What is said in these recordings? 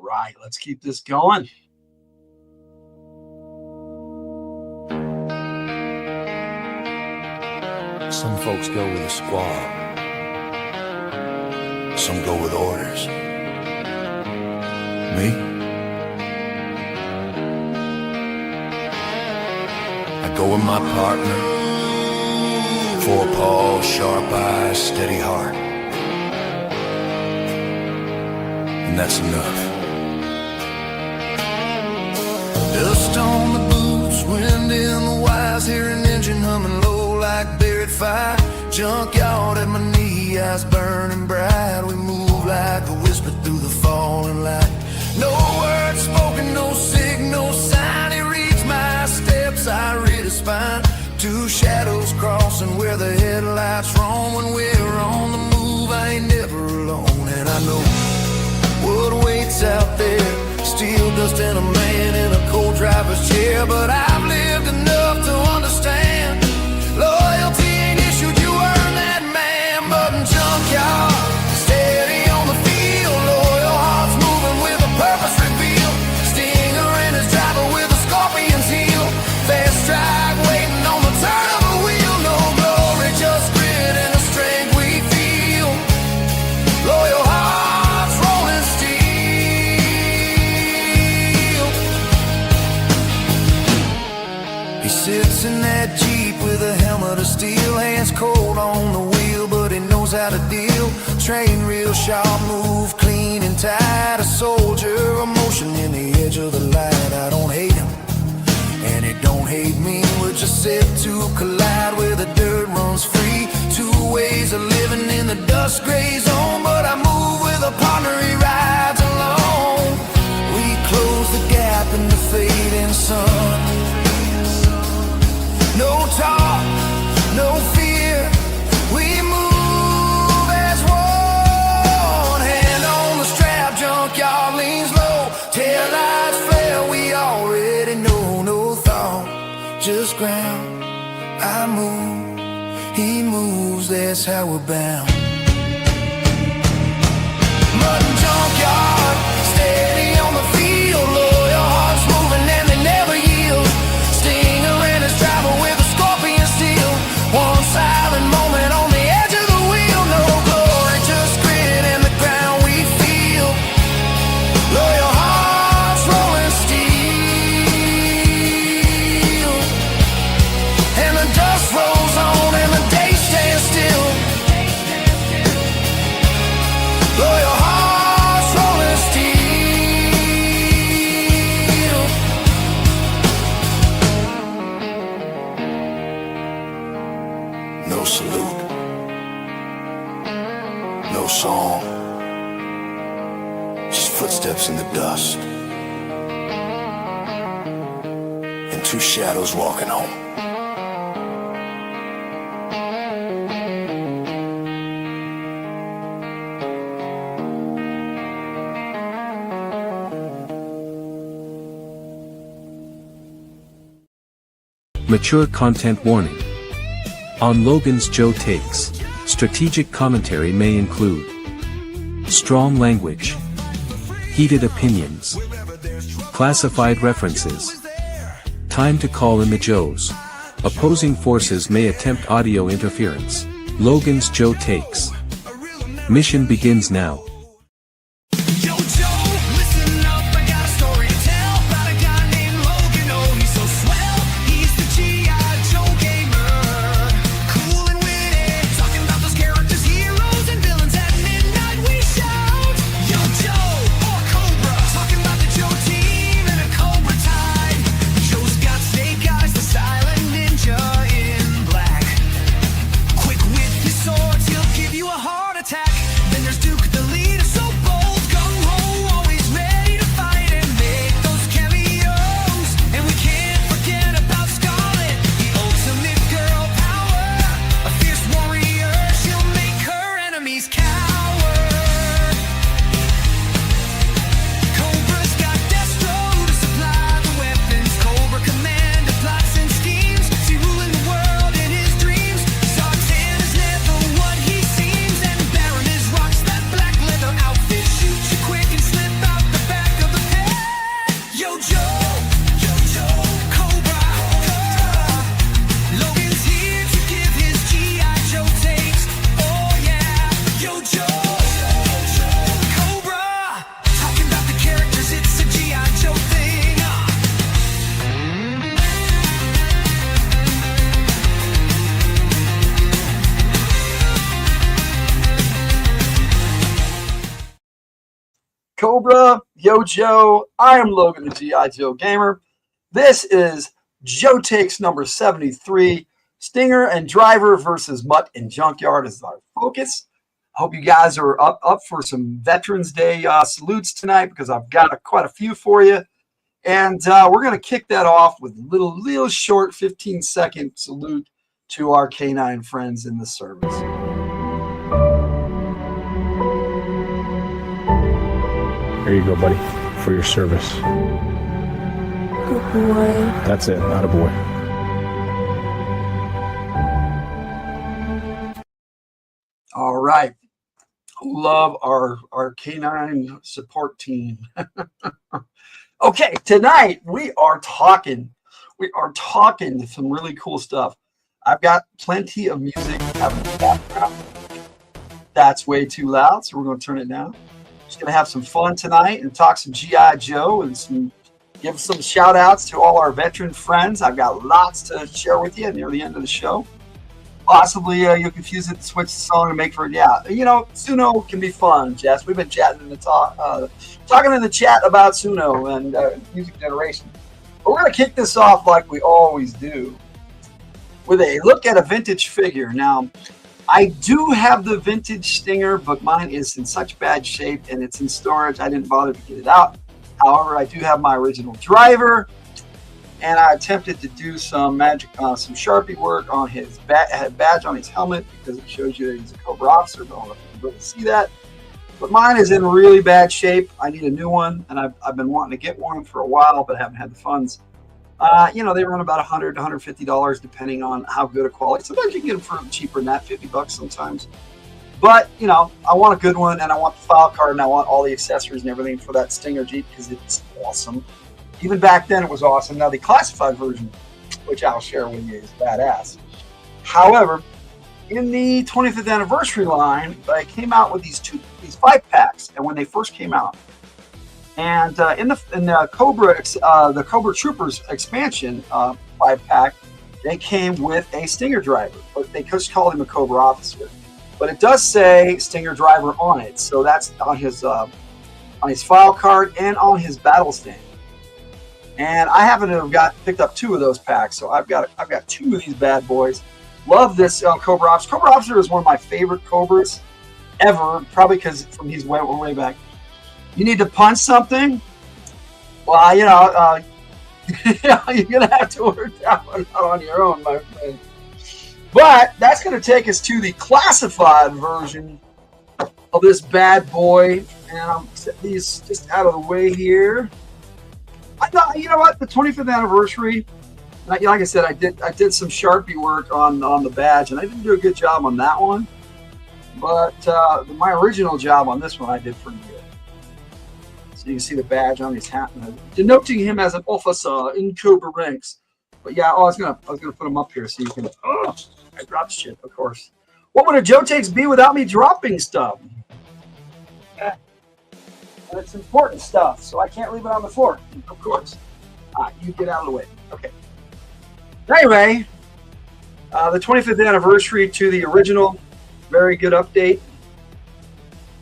All right, let's keep this going. Some folks go with a squad. Some go with orders. Me? I go with my partner. 4 paws, sharp eyes, steady heart. And that's enough. Dust on the boots, wind in the wires, hear an engine humming low like buried fire. Junkyard at my knee, eyes burning bright. We move like a whisper through the falling light. No words spoken, no signal sign. He reads my steps, I read his spine. 2 shadows crossing where the headlights roam. When we're on the move, I ain't never alone. And I know what waits out there. Steel dust and a man in a cold driver's chair. But I've lived enough to understand loyalty ain't issued, you earn that man. But in Junkyard, steady on the field, loyal hearts moving with a purpose revealed. Stinger in his driver with a scorpion's heel. Fast strike waiting on the turn of a wheel. No glory, just grit and the strength we feel. Loyal hearts rolling steel. He sits in that Jeep with a helmet of steel, hands cold on the wheel, but he knows how to deal. Train real sharp, move clean and tight. A soldier, emotion in the edge of the light. I don't hate him, and he don't hate me. We're just set to collide where the dirt runs free. 2 ways of living in the dust gray zone. But I move with a partner, he rides alone. We close the gap in the fading sun. No talk, no fear, we move as one. Hand on the strap, Junkyard leans low. Taillights flare, we already know. No thought, just ground. I move, he moves, that's how we're bound. Mutt and Junkyard, steady on the field. Loyal hearts moving and they never yield. Stinger in his driver with a scorpion steel. One silent moment on the edge of the wheel. No glory, just grit and the ground we feel. Loyal hearts rolling steel. And the dust rolls on and the day stands still. Loyal hearts rolling steel. No salute, no song, just footsteps in the dust, and 2 shadows walking home. Mature content warning. On Logan's Joe Takes, strategic commentary may include strong language, heated opinions, classified references. Time to call in the Joes. Opposing forces may attempt audio interference. Logan's Joe Takes. Mission begins now. Yo, Joe, listen up, I got a story to tell about a guy named Logan. Oh, he's so swell, he's the G.I. Joe gamer. Cool and witty, talking about those characters, heroes, and villains. At midnight we shout, Yo, Joe, or Cobra, talking about the Joe team and a Cobra tide. Joe's got snake eyes, the silent ninja in black. Quick with his swords, he'll give you a heart attack. Then there's Duke the lead. Cobra, Yo Joe. I am Logan, the G.I. Joe Gamer. This is Joe Takes number 73. Stinger and Driver versus Mutt and Junkyard is our focus. Hope you guys are up for some Veterans Day salutes tonight, because I've got quite a few for you. And we're going to kick that off with a little short 15-second salute to our canine friends in the service. Here you go, buddy, for your service. Good boy. That's it, not a boy. All right. Love our canine support team. Okay, tonight we are talking some really cool stuff. I've got plenty of music happening in the background. That's way too loud, so we're going to turn it down. Just going to have some fun tonight and talk some G.I. Joe and give some shout outs to all our veteran friends. I've got lots to share with you near the end of the show. Possibly you'll confuse it and switch the song and make for Suno can be fun, Jess. We've been chatting in the talking in the chat about Suno and music generation. But we're going to kick this off like we always do with a look at a vintage figure. Now, I do have the vintage Stinger, but mine is in such bad shape and it's in storage. I didn't bother to get it out. However, I do have my original Driver, and I attempted to do some some Sharpie work on his badge on his helmet, because it shows you that he's a Cobra officer. But I don't know if you can really see that. But mine is in really bad shape. I need a new one, and I've been wanting to get one for a while, but haven't had the funds. They run about $100 to $150 depending on how good a quality. Sometimes you can get them for cheaper than that, $50 sometimes. But, I want a good one, and I want the file card, and I want all the accessories and everything for that Stinger Jeep, because it's awesome. Even back then, it was awesome. Now, the classified version, which I'll share with you, is badass. However, in the 25th anniversary line, they came out with these 5-packs, and when they first came out, and in the Cobra Troopers expansion 5-pack, they came with a Stinger Driver, but they just called him a Cobra officer. But it does say Stinger Driver on it, so that's on his file card and on his battle stand. And I happen to have picked up 2 of those packs, so I've got 2 of these bad boys. Love this Cobra Officer. Cobra Officer is one of my favorite Cobras ever, probably because from he's way back. You need to punch something? Well, you're gonna have to work that one out on your own, my friend. But that's gonna take us to the classified version of this bad boy, and I'll set these just out of the way here. I thought, you know what, the 25th anniversary, like I said, I did some Sharpie work on the badge, and I didn't do a good job on that one. But my original job on this one, I did pretty good. So you can see the badge on his hat, denoting him as an officer in Cobra ranks. But yeah, I was gonna put him up here so you can. Oh, I dropped shit, of course. What would a Joe Takes be without me dropping stuff? And it's important stuff, so I can't leave it on the floor, of course. You get out of the way. Okay. Anyway, the 25th anniversary to the original, very good update.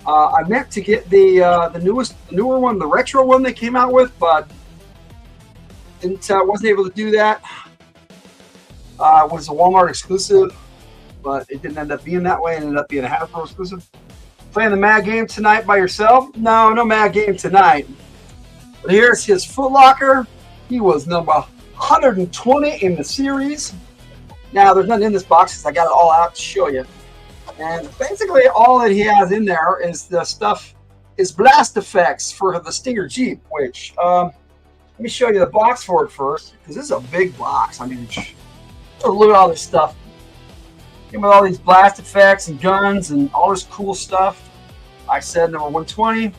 I meant to get the newer one, the retro one they came out with, but wasn't able to do that. It was a Walmart exclusive, but it didn't end up being that way. It ended up being a Hasbro exclusive. Playing the Mad Game tonight by yourself? No Mad Game tonight. But here's his Foot Locker. He was number 120 in the series. Now, there's nothing in this box because I got it all out to show you. And basically, all that he has in there is the stuff, is blast effects for the Stinger Jeep, which, let me show you the box for it first, because this is a big box. I mean, look at all this stuff. Came with all these blast effects and guns and all this cool stuff. I said number 120,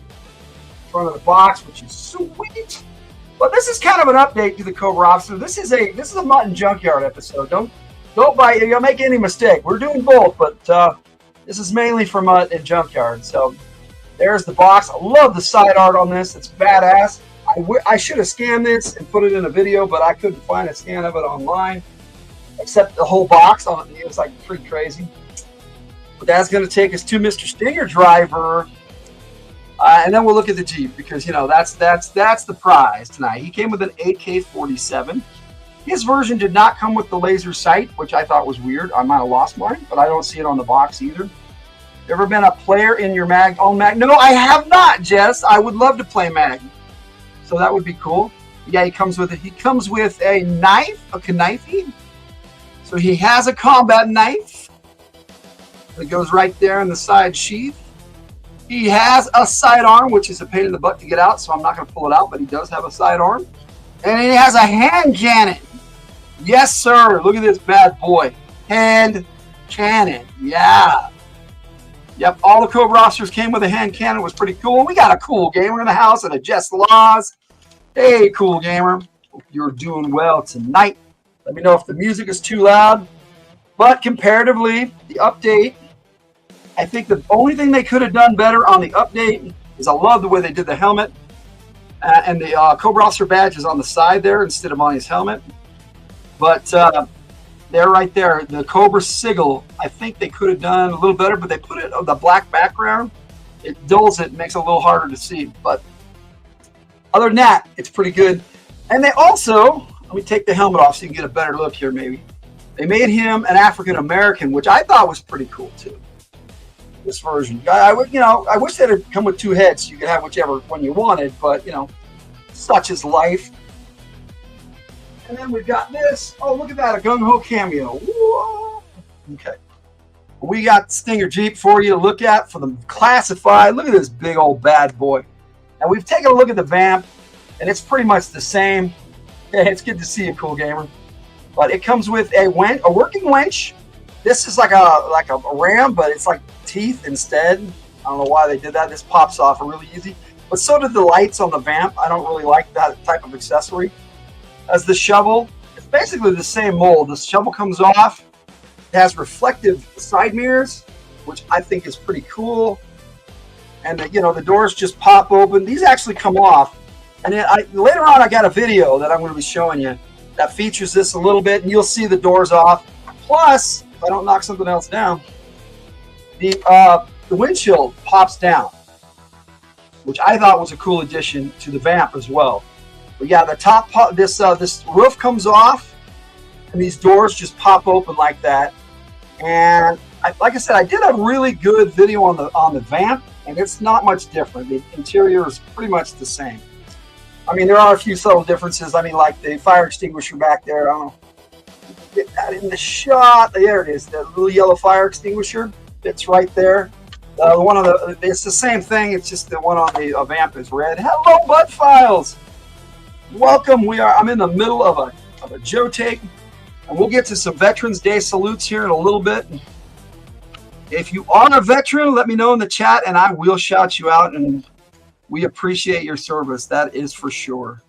front of the box, which is sweet. But this is kind of an update to the Cobra Officer. This is a Mutt and Junkyard episode. Don't make any mistake. We're doing both, but this is mainly for Mutt and Junkyard. So there's the box. I love the side art on this. It's badass. I should have scanned this and put it in a video, but I couldn't find a scan of it online. Except the whole box on it was like pretty crazy. But that's going to take us to Mr. Stinger Driver. And then we'll look at the Jeep because, you know, that's the prize tonight. He came with an AK-47. His version did not come with the laser sight, which I thought was weird. I might have lost mine, but I don't see it on the box either. Ever been a player in your own mag? No, I have not, Jess. I would love to play mag. So that would be cool. Yeah, he comes with it. He comes with a knife, a knifey. So he has a combat knife that goes right there in the side sheath. He has a sidearm, which is a pain in the butt to get out, so I'm not going to pull it out, but he does have a sidearm. And he has a hand cannon. Yes, sir. Look at this bad boy. Hand cannon. Yeah. Yep, all the Cobra officers came with a hand cannon. It was pretty cool. We got a cool gamer in the house and a Jess Laws. Hey, cool gamer. Hope you're doing well tonight. Let me know if the music is too loud. But comparatively, the update, I think the only thing they could have done better on the update is I love the way they did the helmet. And the Cobra officer badge is on the side there instead of on his helmet. But they're right there. The Cobra sigil, I think they could have done a little better, but they put it on the black background. It dulls it, makes it a little harder to see. But other than that, it's pretty good. And they also, let me take the helmet off so you can get a better look here maybe. They made him an African American, which I thought was pretty cool too. This version, I wish they'd have come with two heads so you could have whichever one you wanted, but you know, such is life. And then we've got this. Oh, look at that, a gung-ho cameo. Whoa. Okay. We got Stinger Jeep for you to look at for the classified. Look at this big old bad boy. And we've taken a look at the vamp, and it's pretty much the same. Yeah, it's good to see you, cool gamer. But it comes with a working winch. This is like a ram, but it's like teeth instead. I don't know why they did that. This pops off really easy. But so did the lights on the vamp. I don't really like that type of accessory. As the shovel, it's basically the same mold. The shovel comes off. It has reflective side mirrors, which I think is pretty cool. And the doors just pop open. These actually come off. And then later on, I got a video that I'm going to be showing you that features this a little bit, and you'll see the doors off. Plus, if I don't knock something else down, the windshield pops down, which I thought was a cool addition to the vamp as well. But yeah, the top this roof comes off, and these doors just pop open like that. And like I said, I did a really good video on the vamp, and it's not much different. The interior is pretty much the same. I mean, there are a few subtle differences. I mean, like the fire extinguisher back there. I don't know. Get that in the shot. There it is. The little yellow fire extinguisher. It's right there. It's the same thing. It's just the one on the vamp is red. Hello, Butt Files. Welcome. I'm in the middle of a Joe take, and we'll get to some Veterans Day salutes here in a little bit. If you are a veteran, let me know in the chat, and I will shout you out. And we appreciate your service. That is for sure.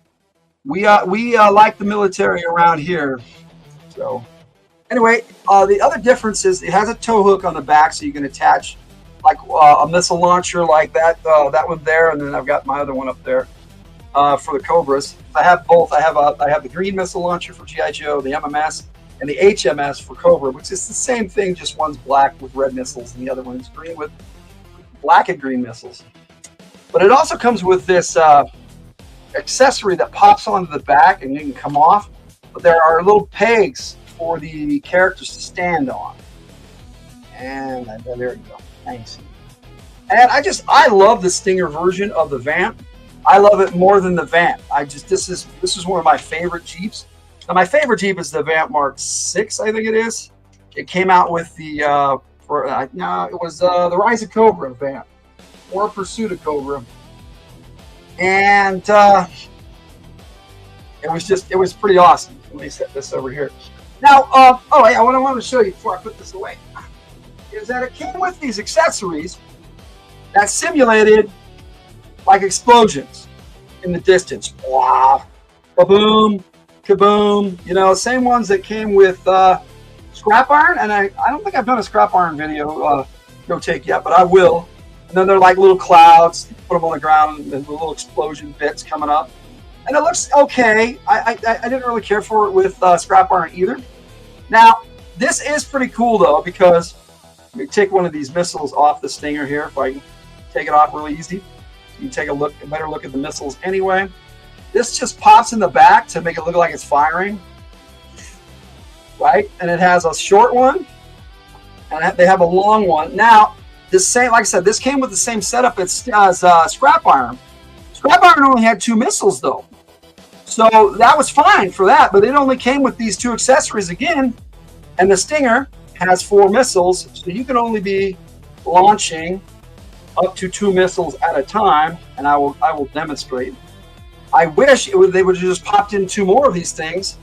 We like the military around here. So anyway, the other difference is it has a tow hook on the back, so you can attach like a missile launcher like that one there, and then I've got my other one up there for the Cobras. I have both. I have the green missile launcher for GI Joe, the MMS, and the HMS for Cobra, which is the same thing, just one's black with red missiles, and the other one's green with black and green missiles. But it also comes with this accessory that pops onto the back and you can come off. But there are little pegs for the characters to stand on. And there you go. Thanks. And I love the Stinger version of the vamp. I love it more than the vamp. This is one of my favorite Jeeps. Now my favorite Jeep is the Vamp Mark 6, I think it is. It came out with the the Rise of Cobra vamp. Or Pursuit of Cobra. And it was pretty awesome. Let me set this over here. Now, what I want to show you before I put this away is that it came with these accessories that simulated like explosions in the distance. Wow. Kaboom, kaboom. Same ones that came with scrap iron. And I don't think I've done a scrap iron video go take yet, but I will. And then they're like little clouds. You put them on the ground, and the little explosion bits coming up. And it looks okay. I didn't really care for it with scrap iron either. Now, this is pretty cool, though, because let me take one of these missiles off the Stinger here, if I can take it off really easy. You take a better look at the missiles anyway. This just pops in the back to make it look like it's firing, right? And it has a short one, and they have a long one. Now, this same, like I said, this came with the same setup as Scrap Iron. Scrap Iron only had 2 missiles though, so that was fine for that. But it only came with these 2 accessories again, and the Stinger has 4 missiles, so you can only be launching up to 2 missiles at a time. And I will demonstrate. I wish they would have just popped in 2 more of these things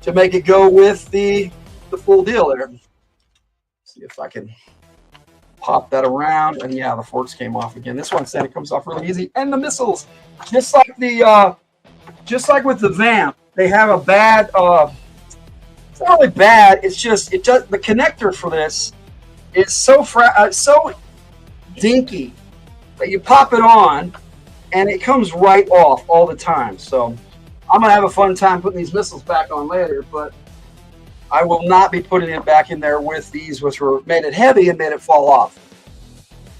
to make it go with the full deal there. See if I can pop that around, and yeah, the forks came off again. This one said it comes off really easy, and the missiles, just like with the Vamp, they have a bad. It's not really bad. It's just the connector for this is so dinky that you pop it on, and it comes right off all the time. So I'm gonna have a fun time putting these missiles back on later, but I will not be putting it back in there with these, which made it heavy and made it fall off.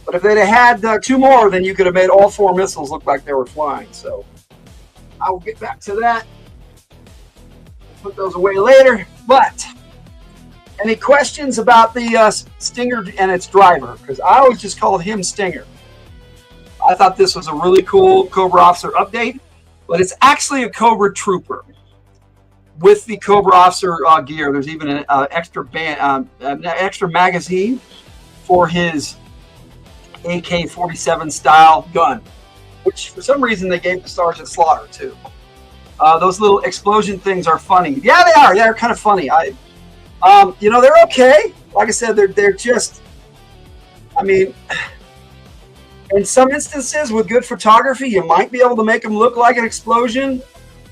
But if they'd have had 2 more, then you could have made all 4 missiles look like they were flying. So I will get back to that. Put those away later. But any questions about the Stinger and its driver? Because I always just called him Stinger. I thought this was a really cool Cobra Officer update, but it's actually a Cobra Trooper with the Cobra Officer gear. There's even an extra magazine for his AK-47 style gun, which for some reason they gave to Sergeant Slaughter too. Those little explosion things are funny. Yeah, they are. They're kind of funny. They're okay. Like I said, they're just. I mean, in some instances with good photography, you might be able to make them look like an explosion.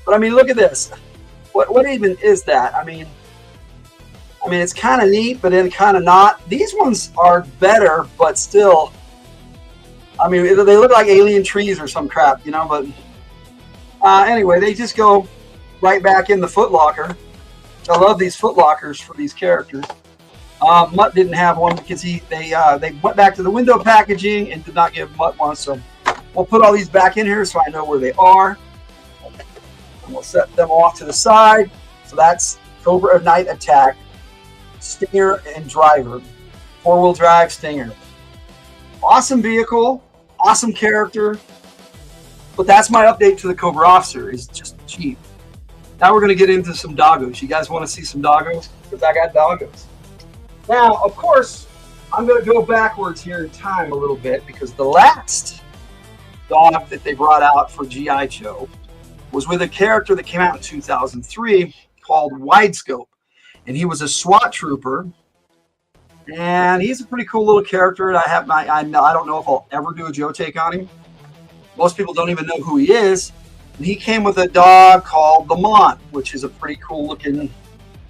But I mean, look at this. What even is that? I mean, it's kind of neat, but then kind of not. These ones are better, but still. I mean, they look like alien trees or some crap, But anyway, they just go right back in the footlocker. I love these footlockers for these characters. Mutt didn't have one because they went back to the window packaging and did not give Mutt one. So we'll put all these back in here so I know where they are. And we'll set them off to the side. So that's Cobra Night Attack, Stinger and Driver, 4-wheel drive Stinger. Awesome vehicle, awesome character. But that's my update to the Cobra Officer. Is just cheap. Now we're going to get into some doggos. You guys want to see some doggos? Because I got doggos. Now, of course, I'm going to go backwards here in time a little bit because the last dog that they brought out for G.I. Joe was with a character that came out in 2003 called Widescope. And he was a SWAT trooper. And he's a pretty cool little character. I don't know if I'll ever do a Joe take on him. Most people don't even know who he is. And he came with a dog called the Mutt, which is a pretty cool looking,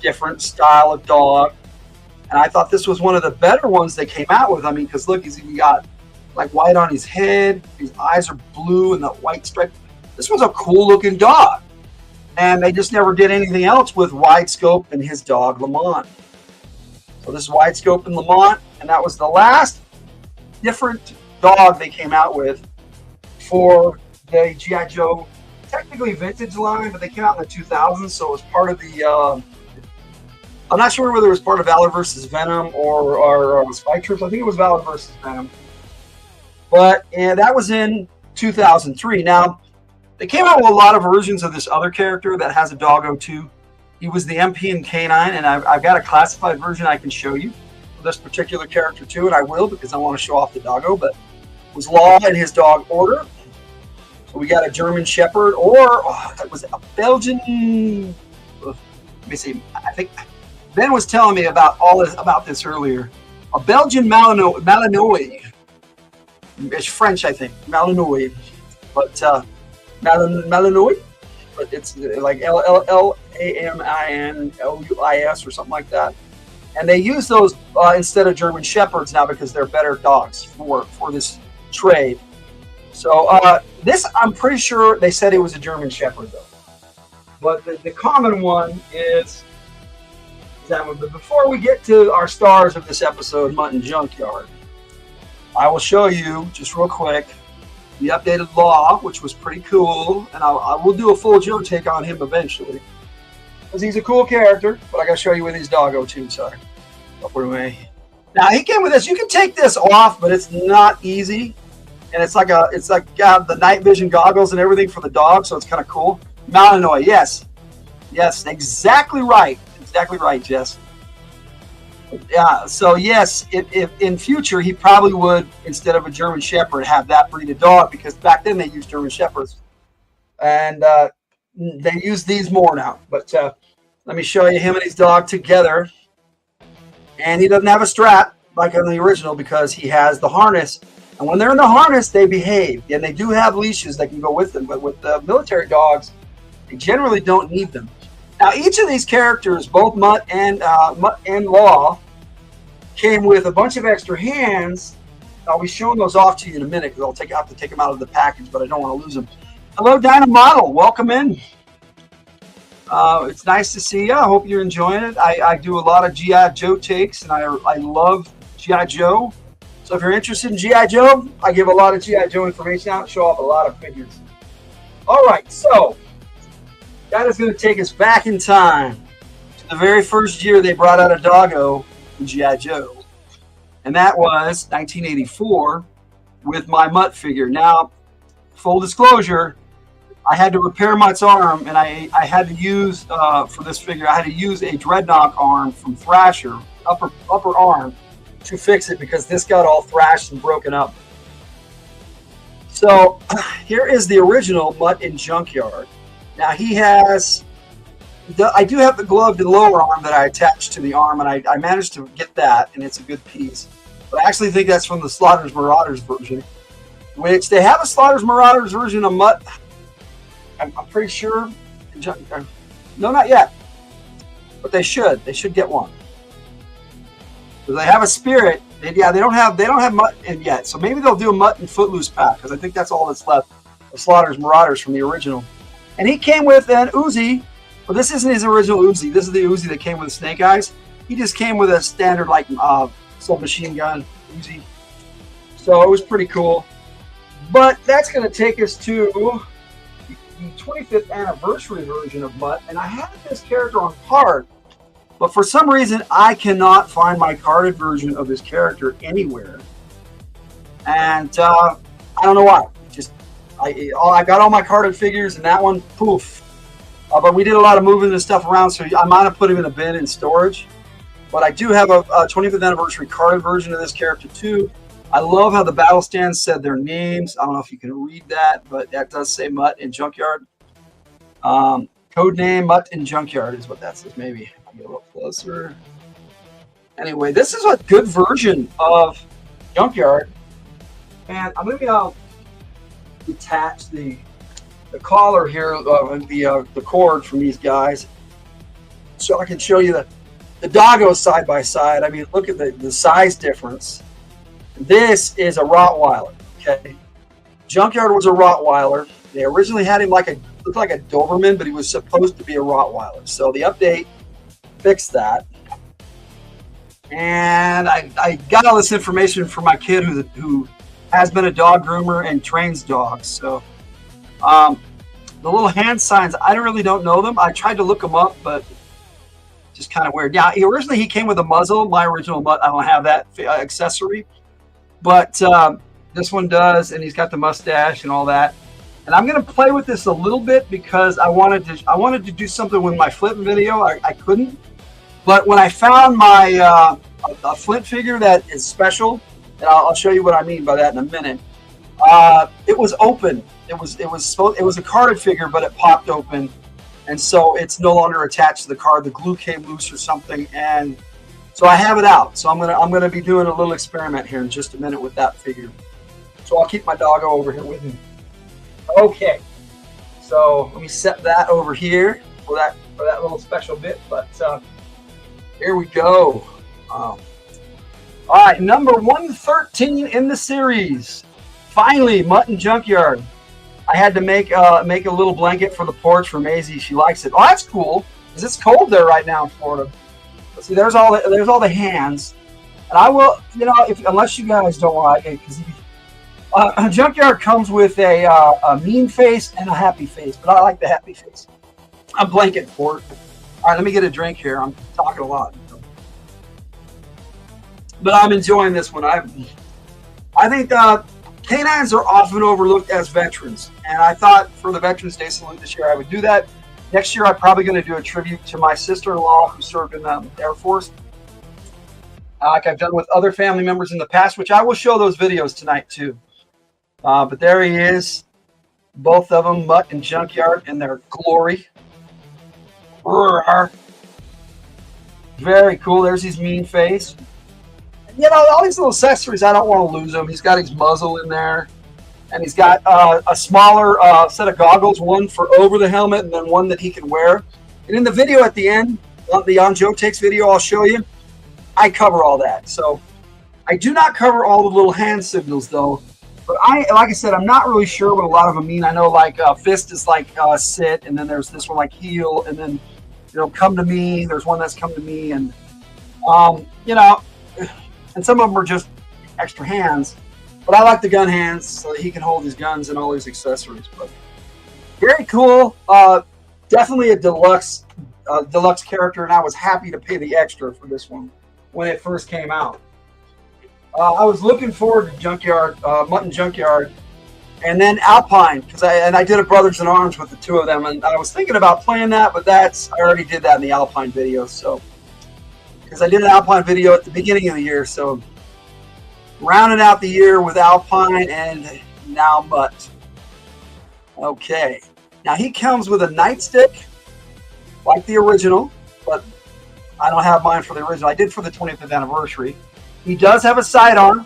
different style of dog. And I thought this was one of the better ones they came out with. I mean, because look, he's even got like white on his head. His eyes are blue and that white stripe. This was a cool looking dog. And they just never did anything else with Widescope and his dog, Lamont. So this is Widescope and Lamont. And that was the last different dog they came out with for the G.I. Joe, technically vintage line, but they came out in the 2000s. So it was part of the... I'm not sure whether it was part of Valor versus Venom or Spike Troops. I think it was Valor versus Venom. But that was in 2003. Now, they came out with a lot of versions of this other character that has a doggo too. He was the MP in K9, and I've got a classified version I can show you for this particular character too, and I will because I want to show off the doggo. But it was Law and his dog Order. So we got a German Shepherd, or it was a Belgian. Let me see. I think Ben was telling me about this earlier. A Belgian Malinois. It's French, I think. Malinois, but Malinois, but it's like Laminlouis or something like that. And they use those instead of German Shepherds now because they're better dogs for this trade. So this, I'm pretty sure they said it was a German Shepherd though. But the common one is that one. But before we get to our stars of this episode, Mutt and Junkyard, I will show you just real quick the updated Law, which was pretty cool, and I will do a full Joe take on him eventually, because he's a cool character. But I got to show you with his doggo too. Sorry. Now he came with this. You can take this off, but it's not easy, and it's like got the night vision goggles and everything for the dog, so it's kind of cool. Malinois, yes, exactly right, Jess. Yeah, so yes, if in future he probably would, instead of a German Shepherd, have that breed of dog, because back then they used German Shepherds, and they use these more now. But let me show you him and his dog together. And he doesn't have a strap like on the original because he has the harness. And when they're in the harness, they behave. And they do have leashes that can go with them. But with the military dogs, they generally don't need them. Now, each of these characters, both Mutt and Law, came with a bunch of extra hands. I'll be showing those off to you in a minute because I'll have to take them out of the package, but I don't want to lose them. Hello, Dynamodel. Welcome in. It's nice to see you. I hope you're enjoying it. I do a lot of G.I. Joe takes, and I love G.I. Joe. So if you're interested in G.I. Joe, I give a lot of G.I. Joe information out and show off a lot of figures. All right, so that is going to take us back in time to the very first year they brought out a doggo in G.I. Joe. And that was 1984 with my Mutt figure. Now, full disclosure, I had to repair Mutt's arm, and I had to use, for this figure, I had to use a Dreadnought arm from Thrasher, upper arm, to fix it because this got all thrashed and broken up. So here is the original Mutt in Junkyard. Now he has, I do have the gloved lower arm that I attached to the arm, and I managed to get that, and it's a good piece. But I actually think that's from the Slaughter's Marauders version, which they have a Slaughter's Marauders version of Mutt. I'm pretty sure. No, not yet. But they should. They should get one. Because they have a Spirit. They don't have Mutt in yet. So maybe they'll do a Mutt and Footloose pack, because I think that's all that's left of Slaughter's Marauders from the original. And he came with an Uzi. Well, this isn't his original Uzi. This is the Uzi that came with Snake Eyes. He just came with a standard submachine gun Uzi. So it was pretty cool. But that's going to take us to the 25th anniversary version of Mutt, and I had this character on card, but for some reason I cannot find my carded version of this character anywhere, and I don't know why. I got all my carded figures, and that one, poof. But we did a lot of moving this stuff around, so I might have put him in a bin in storage. But I do have a 25th anniversary carded version of this character too. I love how the battle stands said their names. I don't know if you can read that, but that does say Mutt in Junkyard. Code name Mutt in Junkyard is what that says. Maybe I'll get a little closer. Anyway, this is a good version of Junkyard, and I'm going to detach the collar here, the cord from these guys, so I can show you the doggos side by side. I mean, look at the size difference. This is a Rottweiler, okay? Junkyard was a Rottweiler. They originally had him looked like a Doberman, but he was supposed to be a Rottweiler. So the update fixed that. And I got all this information from my kid who has been a dog groomer and trains dogs. So the little hand signs, I really don't know them. I tried to look them up, but just kind of weird. Now, originally he came with a muzzle. My original Mutt, I don't have that accessory. But this one does, and he's got the mustache and all that. And I'm going to play with this a little bit because I wanted to do something with my Flint video. I couldn't. But when I found my a Flint figure that is special, and I'll show you what I mean by that in a minute. It was open. It was a carded figure, but it popped open, and so it's no longer attached to the card. The glue came loose or something, and so I have it out. So I'm gonna be doing a little experiment here in just a minute with that figure. So I'll keep my doggo over here with me. Okay. So let me set that over here for that little special bit. But here we go. All right, number 113 in the series. Finally, Mutt in Junkyard. I had to make a little blanket for the porch for Maisie. She likes it. Oh, that's cool, because it's cold there right now in Florida. But see, there's all the hands, and I will, unless you guys don't like it, because Junkyard comes with a mean face and a happy face, but I like the happy face. I'm blanking for it. All right, let me get a drink here. I'm talking a lot, but I'm enjoying this one. I think canines are often overlooked as veterans, and I thought for the Veterans Day salute this year I would do that. Next year I'm probably going to do a tribute to my sister-in-law who served in the Air Force, like I've done with other family members in the past, which I will show those videos tonight too. But there he is, both of them, Mutt and Junkyard, in their glory. Very cool. There's his mean face. You know, all these little accessories, I don't want to lose them. He's got his muzzle in there, and he's got a smaller set of goggles, one for over the helmet and then one that he can wear. And in the video at the end, the On Joe Takes video, I'll show you, I cover all that. So I do not cover all the little hand signals, though. But like I said, I'm not really sure what a lot of them mean. I know like fist is like sit, and then there's this one like heel, and then, you know, come to me. There's one that's come to me, and you know, and some of them are just extra hands. But I like the gun hands so that he can hold his guns and all his accessories. But very cool. Definitely a deluxe character, and I was happy to pay the extra for this one when it first came out. I was looking forward to Junkyard, Mutt and Junkyard, and then Alpine, because I did a Brothers in Arms with the two of them, and I was thinking about playing that, but I already did that in the Alpine video. So, because I did an Alpine video at the beginning of the year, so rounding out the year with Alpine and now Mutt. Okay, now he comes with a nightstick like the original, but I don't have mine for the original. I did for the 25th anniversary. He does have a sidearm,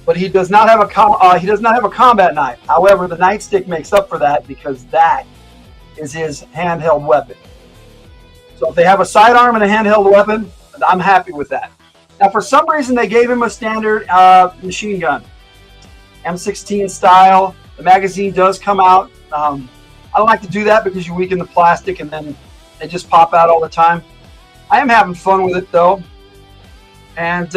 but he does not have a combat knife. However, the nightstick makes up for that because that is his handheld weapon. So if they have a sidearm and a handheld weapon, I'm happy with that. Now, for some reason, they gave him a standard machine gun, M16 style. The magazine does come out. I don't like to do that because you weaken the plastic and then they just pop out all the time. I am having fun with it though. And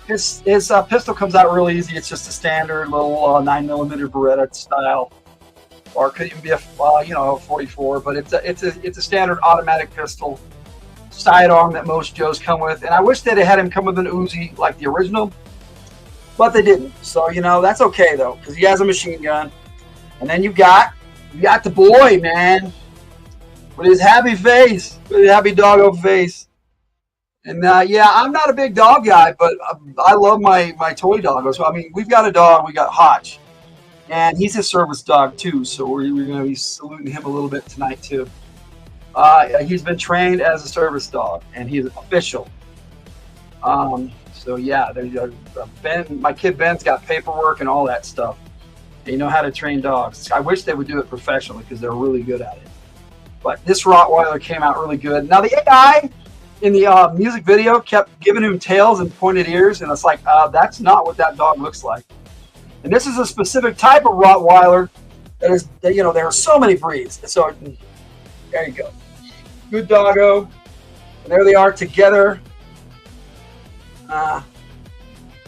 his pistol comes out really easy. It's just a standard little 9mm Beretta style, or it could even be a 44. But it's a standard automatic pistol, sidearm that most Joes come with. And I wish they'd have had him come with an Uzi like the original, but they didn't. So that's okay though, because he has a machine gun. And then you got the boy, man, with his happy face, with his happy doggo face. And yeah, I'm not a big dog guy, but I love my toy doggos. So, I mean, we've got a dog. We got Hotch, and he's a service dog too. So we're going to be saluting him a little bit tonight too. He's been trained as a service dog, and he's official. So yeah, Ben, my kid Ben's got paperwork and all that stuff. They know how to train dogs. I wish they would do it professionally because they're really good at it. But this Rottweiler came out really good. Now the AI in the music video kept giving him tails and pointed ears, and it's like, that's not what that dog looks like. And this is a specific type of Rottweiler that is, there are so many breeds. So there you go. Good doggo. And there they are together.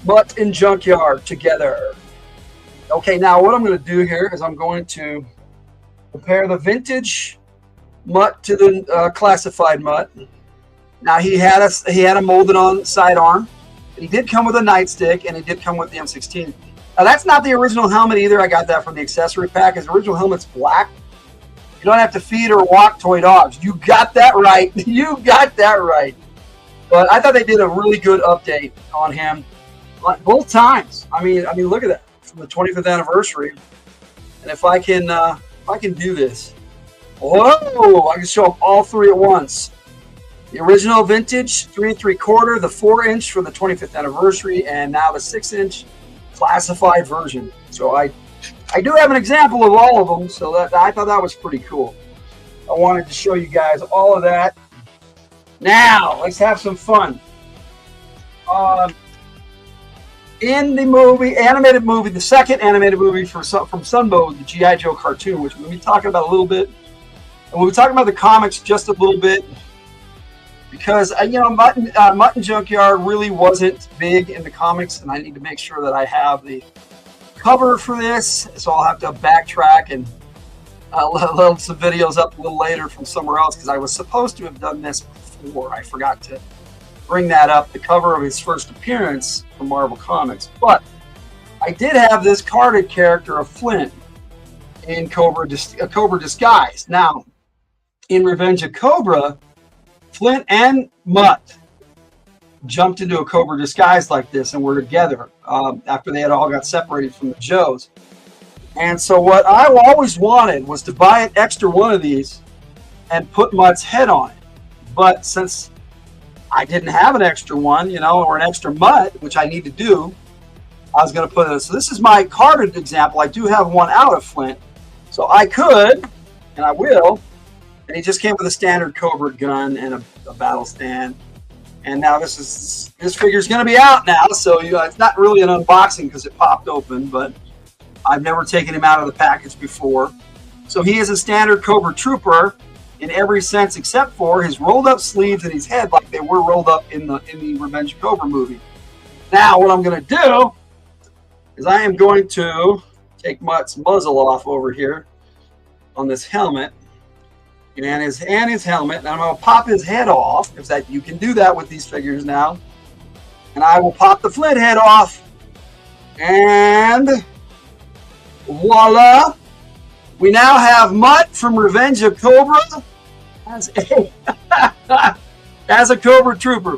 Mutt and Junkyard together. Okay, now what I'm going to do here is I'm going to compare the vintage Mutt to the classified Mutt. Now he had a molded on sidearm. He did come with a nightstick, and he did come with the M16. Now that's not the original helmet either. I got that from the accessory pack. His original helmet's black. You don't have to feed or walk toy dogs. You got that right. You got that right. But I thought they did a really good update on him both times. I mean, look at that from the 25th anniversary. And if I can do this, whoa! I can show them all three at once. The original vintage 3 3/4, the 4-inch for the 25th anniversary, and now the 6-inch classified version. So I do have an example of all of them, so that I thought that was pretty cool. I wanted to show you guys all of that. Now let's have some fun. In the animated movie, the second animated movie from Sunbow, the G.I. Joe cartoon, which we'll be talking about a little bit, and we'll be talking about the comics just a little bit. Because, Mutt and Junkyard really wasn't big in the comics, and I need to make sure that I have the cover for this, so I'll have to backtrack and load some videos up a little later from somewhere else because I was supposed to have done this before. I forgot to bring that up, the cover of his first appearance from Marvel Comics. But I did have this carded character of Flint in Cobra Disguise. Now, in Revenge of Cobra, Flint and Mutt jumped into a Cobra disguise like this and were together after they had all got separated from the Joes. And so what I always wanted was to buy an extra one of these and put Mutt's head on it. But since I didn't have an extra one, you know, or an extra Mutt, which I need to do, I was going to put it. So this is my carded example. I do have one out of Flint. So I could, and I will, and he just came with a standard Cobra gun and a battle stand. And now this figure's going to be out now. So it's not really an unboxing because it popped open, but I've never taken him out of the package before. So he is a standard Cobra Trooper in every sense except for his rolled up sleeves and his head like they were rolled up in the Revenge of Cobra movie. Now what I'm going to do is I am going to take Mutt's muzzle off over here on this helmet and his helmet, and I'm going to pop his head off because that you can do that with these figures now. And I will pop the Flint head off, and voila! We now have Mutt from Revenge of Cobra as a Cobra Trooper.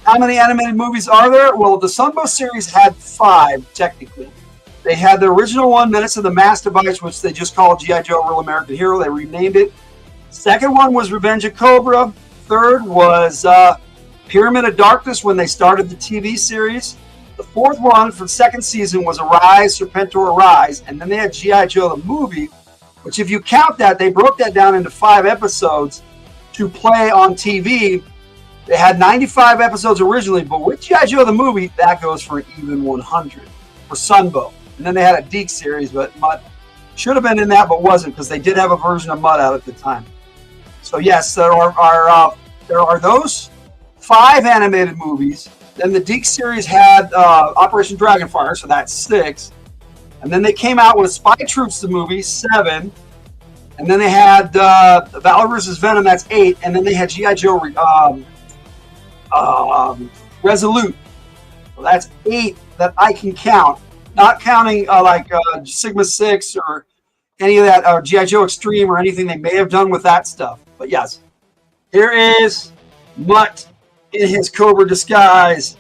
How many animated movies are there? Well, the Sunbow series had 5, technically. They had the original one, Menace of the Mass Device, which they just called G.I. Joe Real American Hero. They renamed it. Second one was Revenge of Cobra. Third was Pyramid of Darkness when they started the TV series. The fourth one for the second season was Arise, Serpentor Arise. And then they had G.I. Joe the movie, which if you count that, they broke that down into 5 episodes to play on TV. They had 95 episodes originally, but with G.I. Joe the movie, that goes for an even 100 for Sunbow. And then they had a Deke series, but Mutt should have been in that, but wasn't because they did have a version of Mutt out at the time. So yes, there are those 5 animated movies. Then the Deke series had Operation Dragonfire, so that's 6. And then they came out with Spy Troops, the movie, 7. And then they had Valor vs. Venom, that's 8. And then they had G.I. Joe Resolute. So that's 8 that I can count. Not counting Sigma 6 or any of that, or G.I. Joe Extreme or anything they may have done with that stuff. But yes, here is Mutt in his Cobra disguise.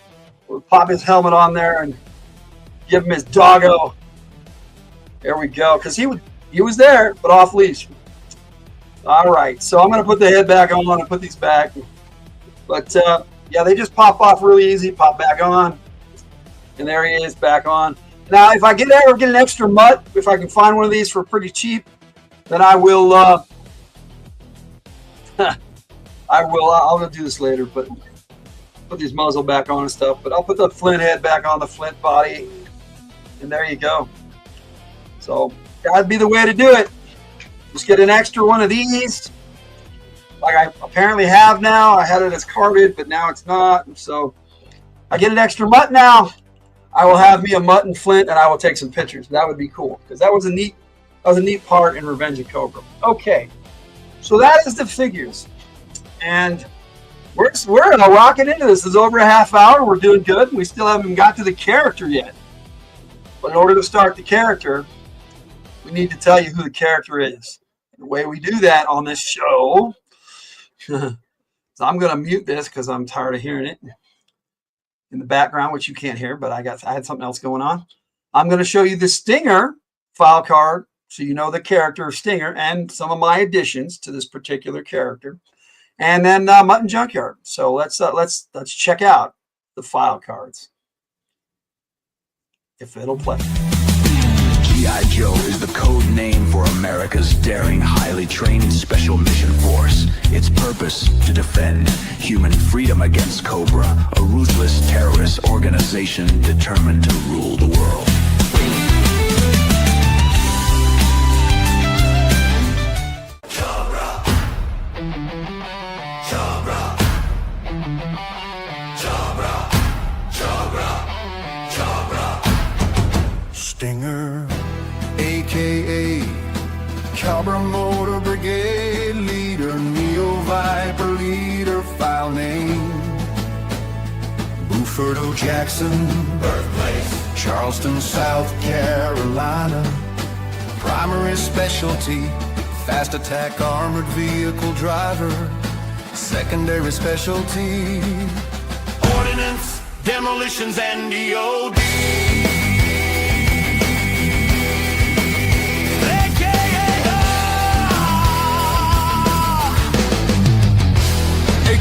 We'll pop his helmet on there and give him his doggo. There we go, because he was there, but off leash. All right, so I'm going to put the head back on and put these back. But yeah, they just pop off really easy, pop back on. And there he is, back on. Now, if I ever get an extra Mutt, if I can find one of these for pretty cheap, then I will, I'll do this later, but put these muzzle back on and stuff. But I'll put the Flint head back on the Flint body. And there you go. So that'd be the way to do it. Just get an extra one of these. Like I apparently have now. I had it as carded, but now it's not. And so I get an extra Mutt now. I will have me a Mutt and Flint, and I will take some pictures. That would be cool because that was a neat part in Revenge of Cobra. Okay, so that is the figures, and we're rocking into this. It's over a half hour. We're doing good. We still haven't got to the character yet, but in order to start the character, we need to tell you who the character is. The way we do that on this show, so I'm going to mute this because I'm tired of hearing it in the background, which you can't hear, but I had something else going on. I'm going to show you the Stinger file card so you know the character of Stinger and some of my additions to this particular character. And then Mutt and Junkyard. So let's check out the file cards. If it'll play. G.I. Joe is the code name for America's daring, highly trained special mission force. Its purpose, to defend human freedom against Cobra, a ruthless terrorist organization determined to rule the world. Cobra Motor Brigade leader, Neo Viper leader, file name Buford O. Jackson, birthplace Charleston, South Carolina. Primary specialty, fast attack armored vehicle driver. Secondary specialty, ordnance, demolitions, and EOD.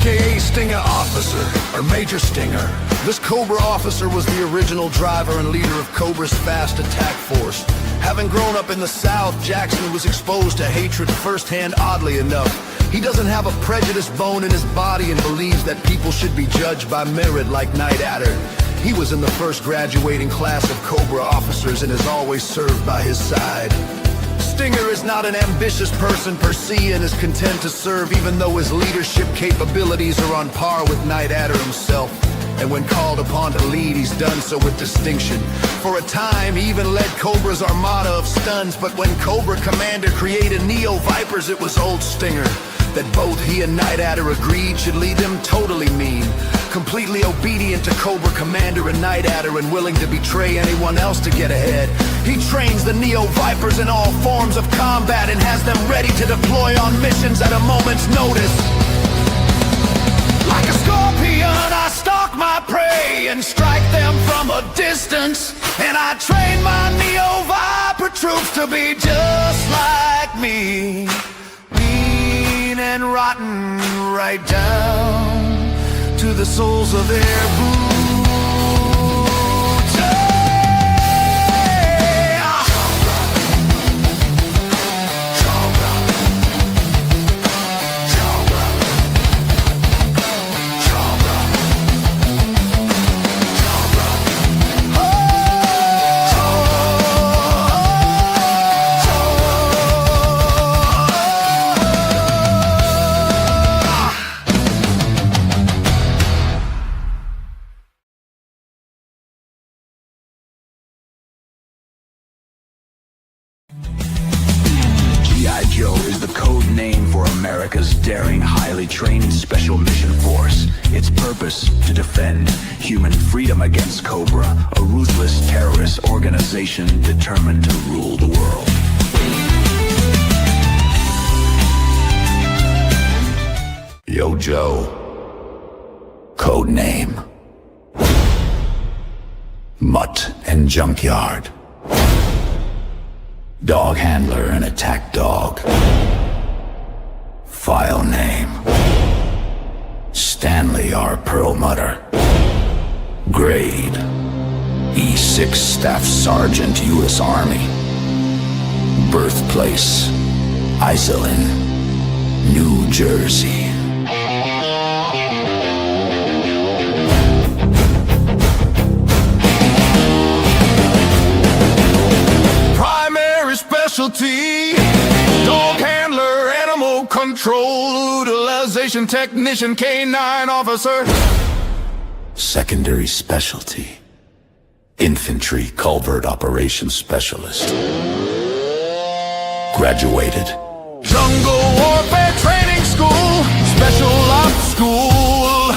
AKA Stinger Officer, or Major Stinger. This Cobra officer was the original driver and leader of Cobra's fast attack force. Having grown up in the South, Jackson was exposed to hatred firsthand. Oddly enough, he doesn't have a prejudiced bone in his body and believes that people should be judged by merit like Night Adder. He was in the first graduating class of Cobra officers and has always served by his side. Stinger is not an ambitious person per se and is content to serve even though his leadership capabilities are on par with Night Adder himself. And when called upon to lead, he's done so with distinction. For a time, he even led Cobra's armada of stuns, but when Cobra Commander created Neo Vipers, it was old Stinger that both he and Night Adder agreed should lead them totally mean. Completely obedient to Cobra Commander and Night Adder and willing to betray anyone else to get ahead. He trains the Neo Vipers in all forms of combat and has them ready to deploy on missions at a moment's notice. Like a scorpion, I stalk my prey and strike them from a distance. And I train my Neo Viper troops to be just like me, mean and rotten right down to the soles of their boots. G.I. Joe is the code name for America's daring, highly trained special mission force. Its purpose, to defend human freedom against Cobra, a ruthless terrorist organization determined to rule the world. Yo Joe, code name Mutt and Junkyard. Dog handler and attack dog. File name Stanley R. Perlmutter. Grade E6 Staff Sergeant, U.S. Army. Birthplace Iselin, New Jersey. Specialty, dog handler, animal control, utilization technician, K9 officer. Secondary specialty, infantry culvert operations specialist. Graduated jungle warfare training school, special ops school.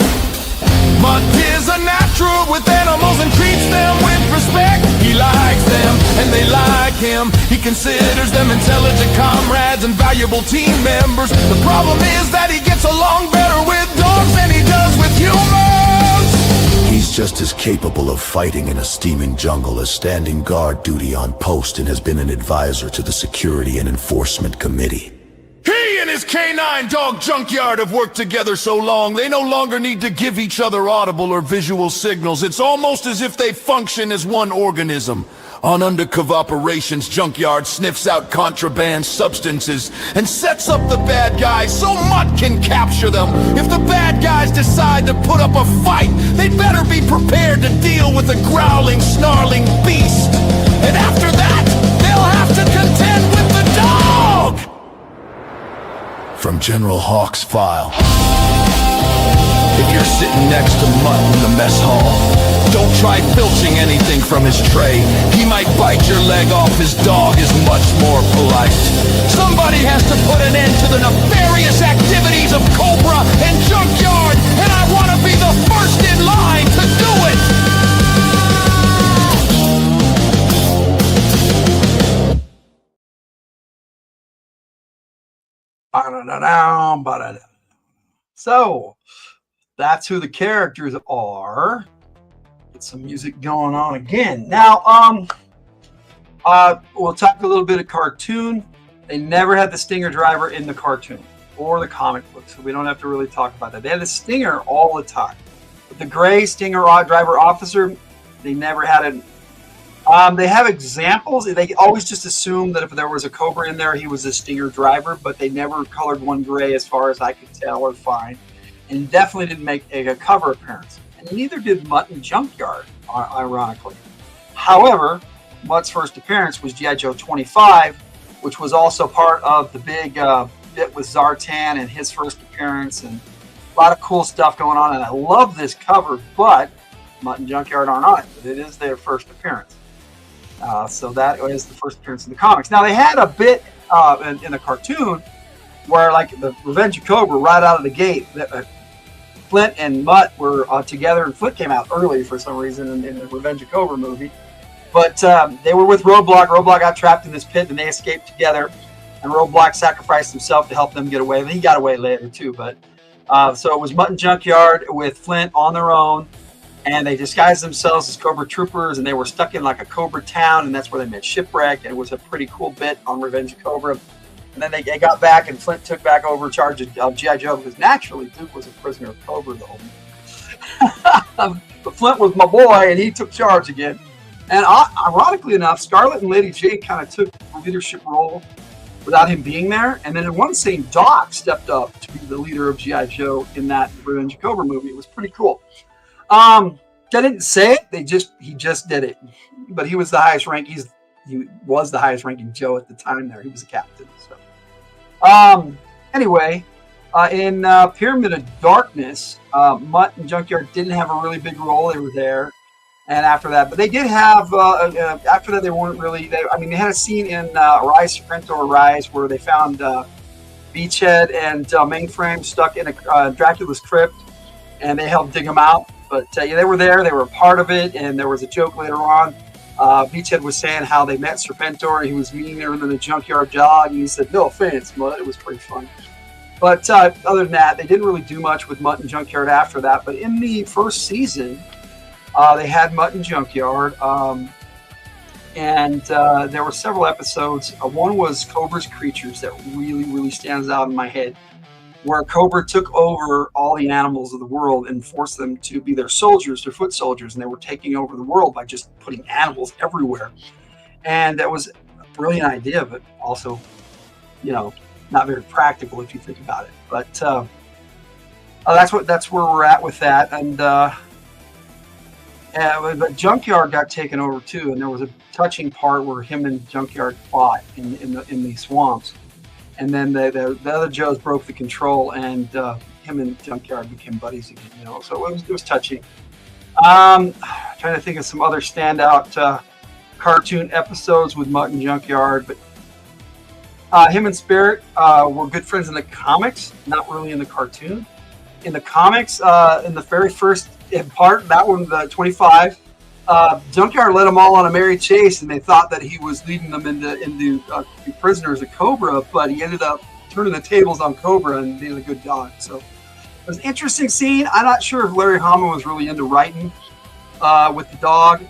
Mutt is a natural with animals and treats them with respect. He likes them and they like him. He considers them intelligent comrades and valuable team members. The problem is that he gets along better with dogs than he does with humans. He's just as capable of fighting in a steaming jungle as standing guard duty on post and has been an advisor to the Security and Enforcement Committee. He and his K9 dog Junkyard have worked together so long, they no longer need to give each other audible or visual signals. It's almost as if they function as one organism. On undercover operations, Junkyard sniffs out contraband substances and sets up the bad guys so Mutt can capture them. If the bad guys decide to put up a fight, they'd better be prepared to deal with a growling, snarling beast. And after that, they'll have to contend with the dog! From General Hawk's file. If you're sitting next to Mutt in the mess hall, don't try filching anything from his tray. He might bite your leg off. His dog is much more polite. Somebody Ba-da-da-dum, ba-da-da. So that's who the characters are. Get some music going on again. Now, we'll talk a little bit of cartoon. They never had the Stinger driver in the cartoon or the comic book, so we don't have to really talk about that. They had the Stinger all the time. But the gray Stinger driver officer, they never had it. They have examples. They always just assume that if there was a Cobra in there, he was a Stinger driver, but they never colored one gray as far as I could tell or find. And definitely didn't make a cover appearance. And neither did Mutt and Junkyard, ironically. However, Mutt's first appearance was G.I. Joe 25, which was also part of the big bit with Zartan and his first appearance, and a lot of cool stuff going on. And I love this cover, but Mutt and Junkyard aren't on it. But it is their first appearance. So that is the first appearance in the comics. Now, they had a bit in the cartoon where, like, the Revenge of Cobra, right out of the gate, Flint and Mutt were together, and Flint came out early for some reason in the Revenge of Cobra movie. But they were with Roadblock. Roadblock got trapped in this pit, and they escaped together. And Roadblock sacrificed himself to help them get away. And he got away later, too. But so it was Mutt and Junkyard with Flint on their own. And they disguised themselves as Cobra troopers, and they were stuck in like a Cobra town, and that's where they made shipwreck. And it was a pretty cool bit on Revenge of Cobra. And then they got back, and Flint took back over charge of G.I. Joe, because naturally Duke was a prisoner of Cobra the whole But Flint was my boy, and he took charge again. And ironically enough, Scarlet and Lady Jane kind of took the leadership role without him being there. And then in one scene, Doc stepped up to be the leader of G.I. Joe in that Revenge of Cobra movie. It was pretty cool. I didn't say it. He just did it. But he was the highest rank. He was the highest ranking Joe at the time there. He was a captain. So, anyway, in Pyramid of Darkness, Mutt and Junkyard didn't have a really big role. They were there. And after that, but they did have, after that, they weren't really, they had a scene in Rise, Serpento Rise, where they found Beachhead and Mainframe stuck in a Dracula's crypt, and they helped dig them out. But yeah, they were there, they were a part of it, and there was a joke later on. Beachhead was saying how they met Serpentor, and he was meaner than the Junkyard dog, and he said, "No offense, Mutt." It was pretty funny. But other than that, they didn't really do much with Mutt and Junkyard after that. But in the first season, they had Mutt and Junkyard, and there were several episodes. One was Cobra's Creatures that really, really stands out in my head, where Cobra took over all the animals of the world and forced them to be their soldiers, their foot soldiers, and they were taking over the world by just putting animals everywhere. And that was a brilliant idea, but also, not very practical if you think about it. But that's where we're at with that. And but Junkyard got taken over too, and there was a touching part where him and Junkyard fought in the swamps, and then the other Joes broke the control, and him and Junkyard became buddies again. So it was touching. Trying to think of some other standout cartoon episodes with Mutt and Junkyard, but him and Spirit were good friends in the comics, not really in the cartoon. In the comics, in the very first part, that one, the 25, Junkyard led them all on a merry chase, and they thought that he was leading them into be prisoners of Cobra, but he ended up turning the tables on Cobra and being a good dog. So it was an interesting scene. I'm not sure if Larry Hama was really into writing with the dog.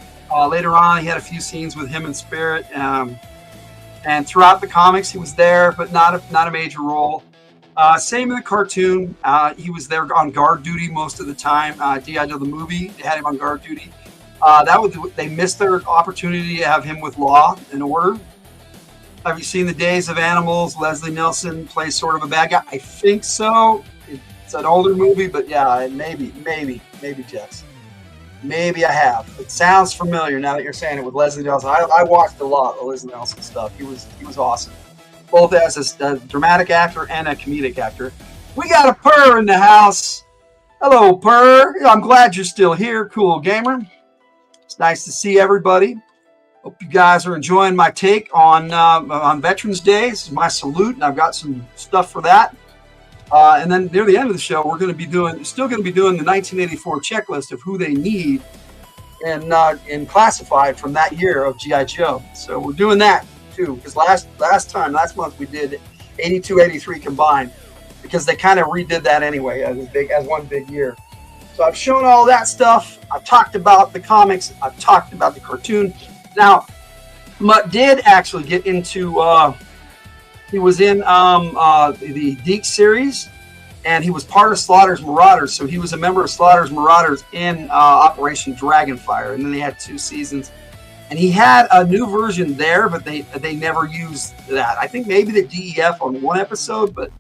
Later on, he had a few scenes with him and Spirit, and throughout the comics, he was there, but not a major role. Same in the cartoon. He was there on guard duty most of the time. G.I. Joe the movie, they had him on guard duty. They missed their opportunity to have him with Law and Order. Have you seen The Days of Animals? Leslie Nielsen plays sort of a bad guy. I think so. It's an older movie, but yeah, maybe, Jess. Maybe I have. It sounds familiar now that you're saying it with Leslie Nielsen. I watched a lot of Leslie Nielsen stuff. He was awesome, both as a dramatic actor and a comedic actor. We got a Purr in the house. Hello, Purr. I'm glad you're still here, cool gamer. It's nice to see everybody. Hope you guys are enjoying my take on Veterans Day. This is my salute, and I've got some stuff for that. And then near the end of the show, we're still going to be doing the 1984 checklist of who they need and classified from that year of G.I. Joe. So we're doing that too, because last month we did 82, 83 combined, because they kind of redid that anyway as one big year. So I've shown all that stuff. I've talked about the comics. I've talked about the cartoon. Now, Mutt did actually get into, he was in the Deke series, and he was part of Slaughter's Marauders. So he was a member of Slaughter's Marauders in Operation Dragonfire, and then they had 2 seasons. And he had a new version there, but they never used that. I think maybe the DEF on one episode, but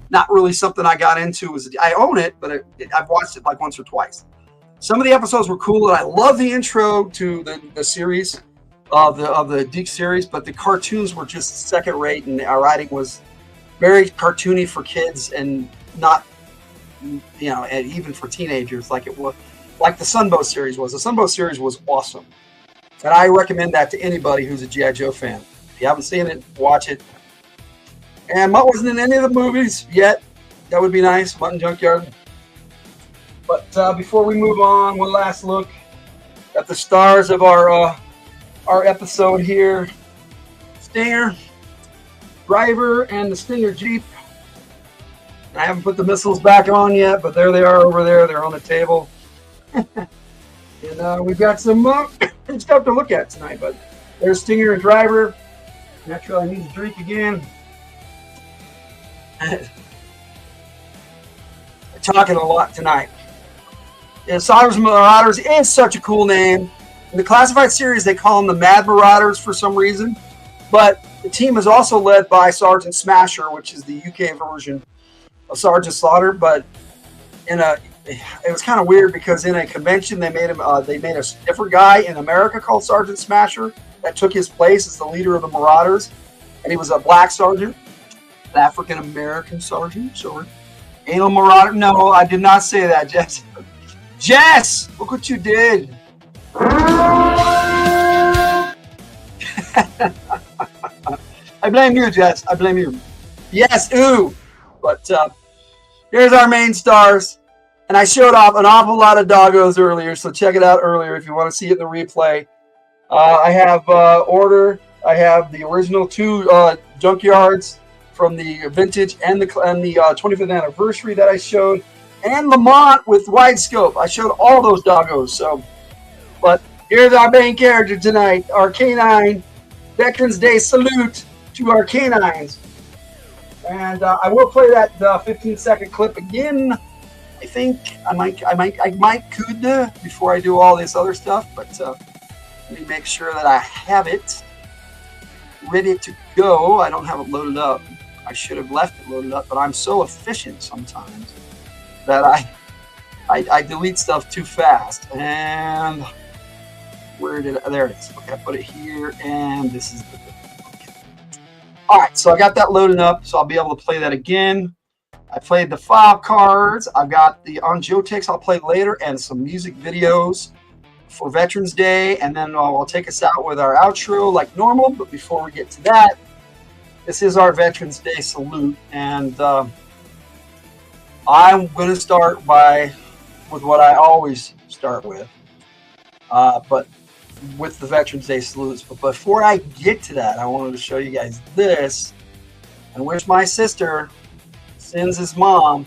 not really something I got into. I own it, but I've watched it like once or twice. Some of the episodes were cool, and I love the intro to the series of the Deke series, but the cartoons were just second rate, and our writing was very cartoony for kids and not, and even for teenagers, like it was, like the Sunbow series was. The Sunbow series was awesome, and I recommend that to anybody who's a G.I. Joe fan. If you haven't seen it, watch it. And Mutt wasn't in any of the movies yet. That would be nice, Mutt and Junkyard. But before we move on, one last look at the stars of our episode here. Stinger, Driver, and the Stinger Jeep. I haven't put the missiles back on yet, but there they are over there. They're on the table. And we've got some stuff to look at tonight. But there's Stinger and Driver. Naturally, I need to drink again. I'm talking a lot tonight. Slaughter's Marauders is such a cool name. In the classified series, they call them the Mad Marauders for some reason. But the team is also led by Sergeant Smasher, which is the UK version of Sergeant Slaughter. But it was kind of weird because in a convention they made a different guy in America called Sergeant Smasher that took his place as the leader of the Marauders, and he was a black sergeant. African American sergeant, sorry. Anal Marauder. No, I did not say that, Jess. Jess, look what you did. I blame you, Jess. I blame you. Yes, ooh. But here's our main stars. And I showed off an awful lot of doggos earlier, so check it out earlier if you want to see it in the replay. I have Order. I have the original 2 Junkyards from the vintage and the 25th anniversary that I showed, and Lamont with wide scope. I showed all those doggos. So, but here's our main character tonight, our canine Veterans Day salute to our canines. And I will play that 15-second clip again. I think I might could before I do all this other stuff, but let me make sure that I have it ready to go. I don't have it loaded up. I should have left it loaded up, but I'm so efficient sometimes that I delete stuff too fast. And where did there it is? Okay, I put it here, and this is the. Okay. All right, so I got that loaded up, so I'll be able to play that again. I played the file cards. I've got the on Joe Takes I'll play later, and some music videos for Veterans Day, and then I'll take us out with our outro like normal. But before we get to that, this is our Veterans Day salute, and I'm going to start with what I always start with, but with the Veterans Day salutes. But before I get to that, I wanted to show you guys this and wish my sister, Sins' mom,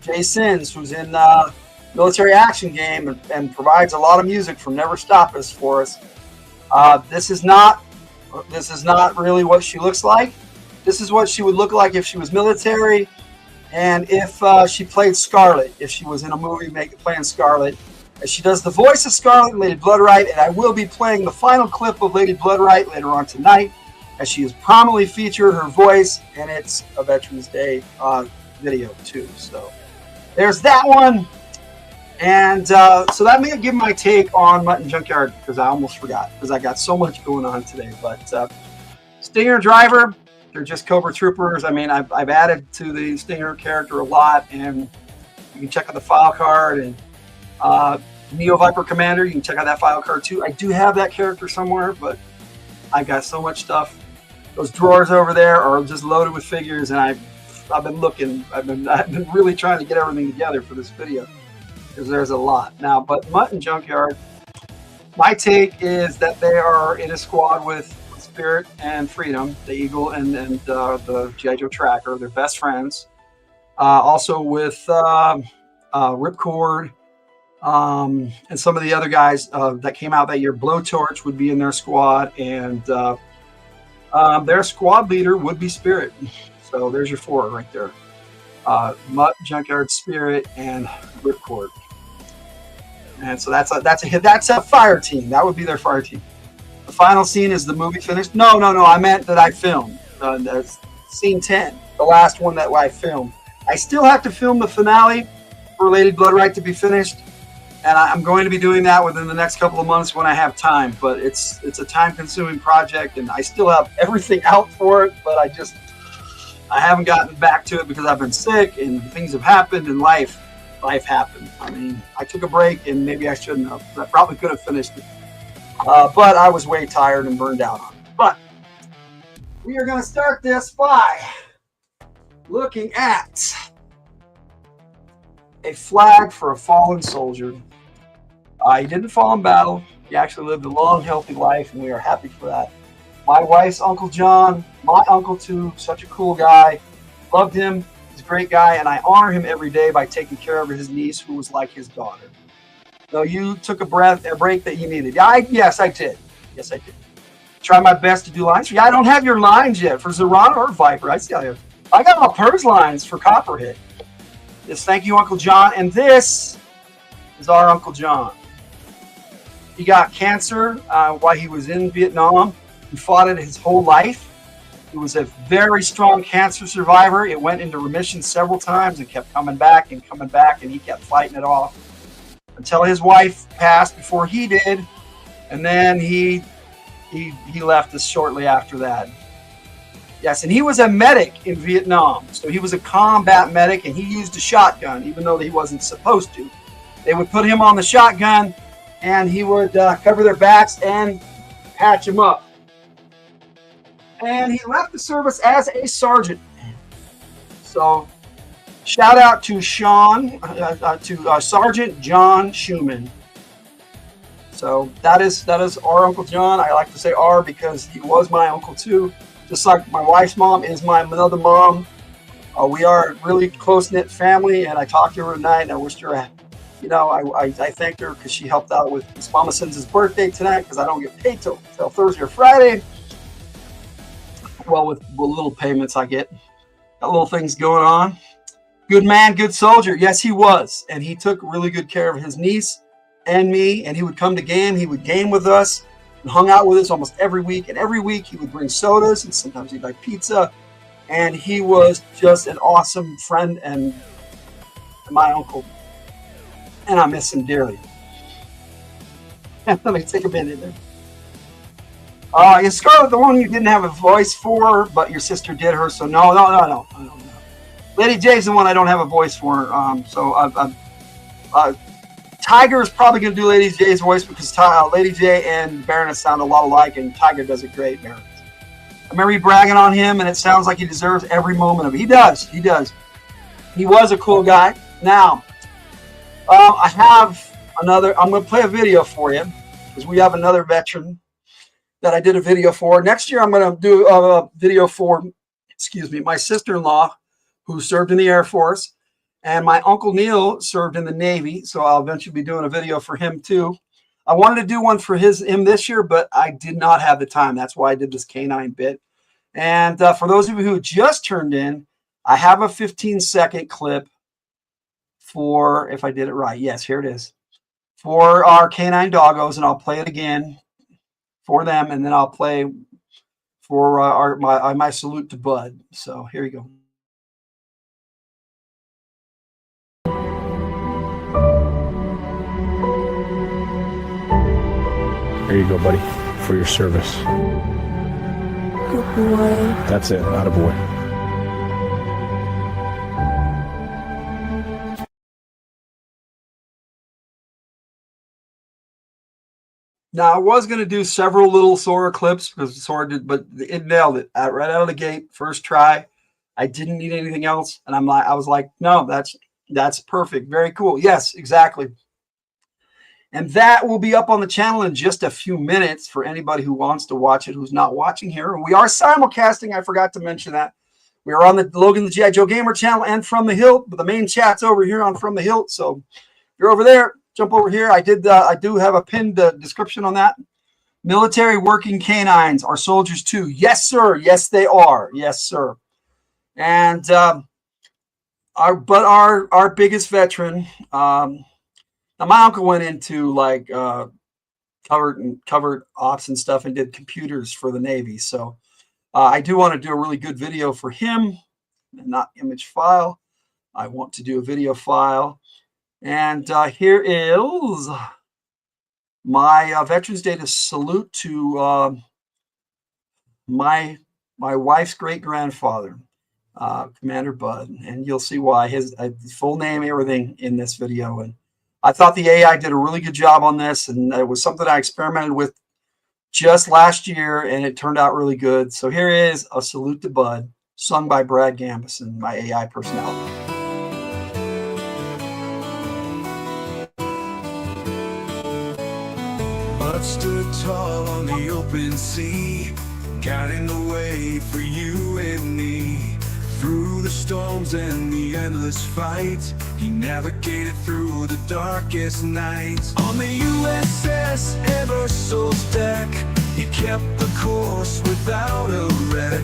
Jay Sins, who's in Military Action Game and provides a lot of music from Never Stop Us for us. This is not really what she looks like. This is what she would look like if she was military, and if she played Scarlet, if she was in a movie playing Scarlet. And she does the voice of Scarlet, Lady Bloodright, and I will be playing the final clip of Lady Bloodright later on tonight, as she has prominently featured her voice, and it's a Veterans Day video too. So there's that one. And so let me give my take on Mutt and Junkyard, because I almost forgot, because I got so much going on today. But Stinger, Driver, they're just Cobra Troopers. I mean, I've added to the Stinger character a lot, and you can check out the file card. And Neo Viper Commander, you can check out that file card too. I do have that character somewhere, but I've got so much stuff. Those drawers over there are just loaded with figures, and I've been looking. I've been really trying to get everything together for this video, because there's a lot now. But Mutt and Junkyard, my take is that they are in a squad with Spirit and Freedom, the Eagle and the G.I. Joe Tracker. They're best friends. Also with Ripcord and some of the other guys that came out that year. Blowtorch would be in their squad, and their squad leader would be Spirit. So there's your four right there. Mutt, Junkyard, Spirit, and Ripcord. And so that's a fire team. That would be their fire team. The final scene is the movie finished. No. I meant that I filmed. That's scene 10, the last one that I filmed. I still have to film the finale for Lady Bloodright to be finished, and I'm going to be doing that within the next couple of months when I have time. But it's a time-consuming project, and I still have everything out for it, but I haven't gotten back to it because I've been sick and things have happened in life. Life happened. I mean, I took a break and maybe I shouldn't have. I probably could have finished it. But I was way tired and burned out on it. But we are going to start this by looking at a flag for a fallen soldier. He didn't fall in battle. He actually lived a long, healthy life, and we are happy for that. My wife's Uncle John, my uncle too, such a cool guy. Loved him. He's a great guy, and I honor him every day by taking care of his niece, who was like his daughter. So you took a break that you needed. Yes, I did. Yes, I did. Try my best to do lines for you. I don't have your lines yet for Zorana or Viper. I got my purse lines for Copperhead. Yes, thank you, Uncle John. And this is our Uncle John. He got cancer while he was in Vietnam. He fought it his whole life. He was a very strong cancer survivor. It went into remission several times and kept coming back, and he kept fighting it off until his wife passed before he did, and then he left us shortly after that. Yes, and he was a medic in Vietnam, so he was a combat medic, and he used a shotgun, even though he wasn't supposed to. They would put him on the shotgun, and he would cover their backs and patch him up. And he left the service as a sergeant. So, shout out to Sergeant John Schumann. So that is our Uncle John. I like to say our because he was my uncle too. Just like my wife's mom is my another mom. We are a really close-knit family, and I talked to her tonight, and I wished her, I thanked her because she helped out with Miss Mama Sins' birthday tonight because I don't get paid till Thursday or Friday. Well, with little payments I get. Got little things going on. Good man, good soldier. Yes, he was. And he took really good care of his niece and me, and he would come to game. He would game with us and hung out with us almost every week. And every week he would bring sodas, and sometimes he'd like pizza. And he was just an awesome friend and my uncle. And I miss him dearly. Let me take a minute there. Is Scarlet the one you didn't have a voice for, but your sister did her? So no. Lady J's the one I don't have a voice for. Tiger is probably going to do Lady J's voice because Lady J and Baroness sound a lot alike, and Tiger does it great. Baroness. I remember you bragging on him, and it sounds like he deserves every moment of it. He does. He was a cool guy. Now, I have another. I'm going to play a video for you because we have another veteran that I did a video for. Next year, I'm going to do a video for, my sister-in-law who served in the Air Force, and my Uncle Neil served in the Navy, so I'll eventually be doing a video for him too. I wanted to do one for him this year, but I did not have the time. That's why I did this K9 bit. And for those of you who just turned in, I have a 15-second clip for, if I did it right, yes, here it is, for our K9 doggos, and I'll play it again for them, and then I'll play for my salute to Bud. So here you go. Here you go, buddy, for your service. Good boy. That's it, not a boy. Now, I was going to do several little Sora clips because Sora did, but it nailed it right out of the gate, first try. I didn't need anything else, and I was like, no, that's perfect, very cool. Yes, exactly. And that will be up on the channel in just a few minutes for anybody who wants to watch it, who's not watching here. We are simulcasting. I forgot to mention that. We are on the Logan the G.I. Joe Gamer channel and From the Hilt, but the main chat's over here on From the Hilt. So if you're over there, jump over here. I do have a pinned description on that. Military working canines are soldiers too. Yes, sir. Yes, they are. Yes, sir. And our biggest veteran. Now, my uncle went into like covered ops and stuff and did computers for the Navy. So I do want to do a really good video for him, not image file. I want to do a video file. And here is my Veterans Day to salute to my wife's great-grandfather, Commander Bud. And you'll see why, his full name, everything in this video. And I thought the AI did a really good job on this, and it was something I experimented with just last year, and it turned out really good. So here is a salute to Bud, sung by Brad Gambison, my AI personality. But stood tall on the open sea, guiding the way for you and me. Through the storms and the endless fight, he navigated through the darkest nights. On the USS Eversoul's deck, he kept the course without a wreck.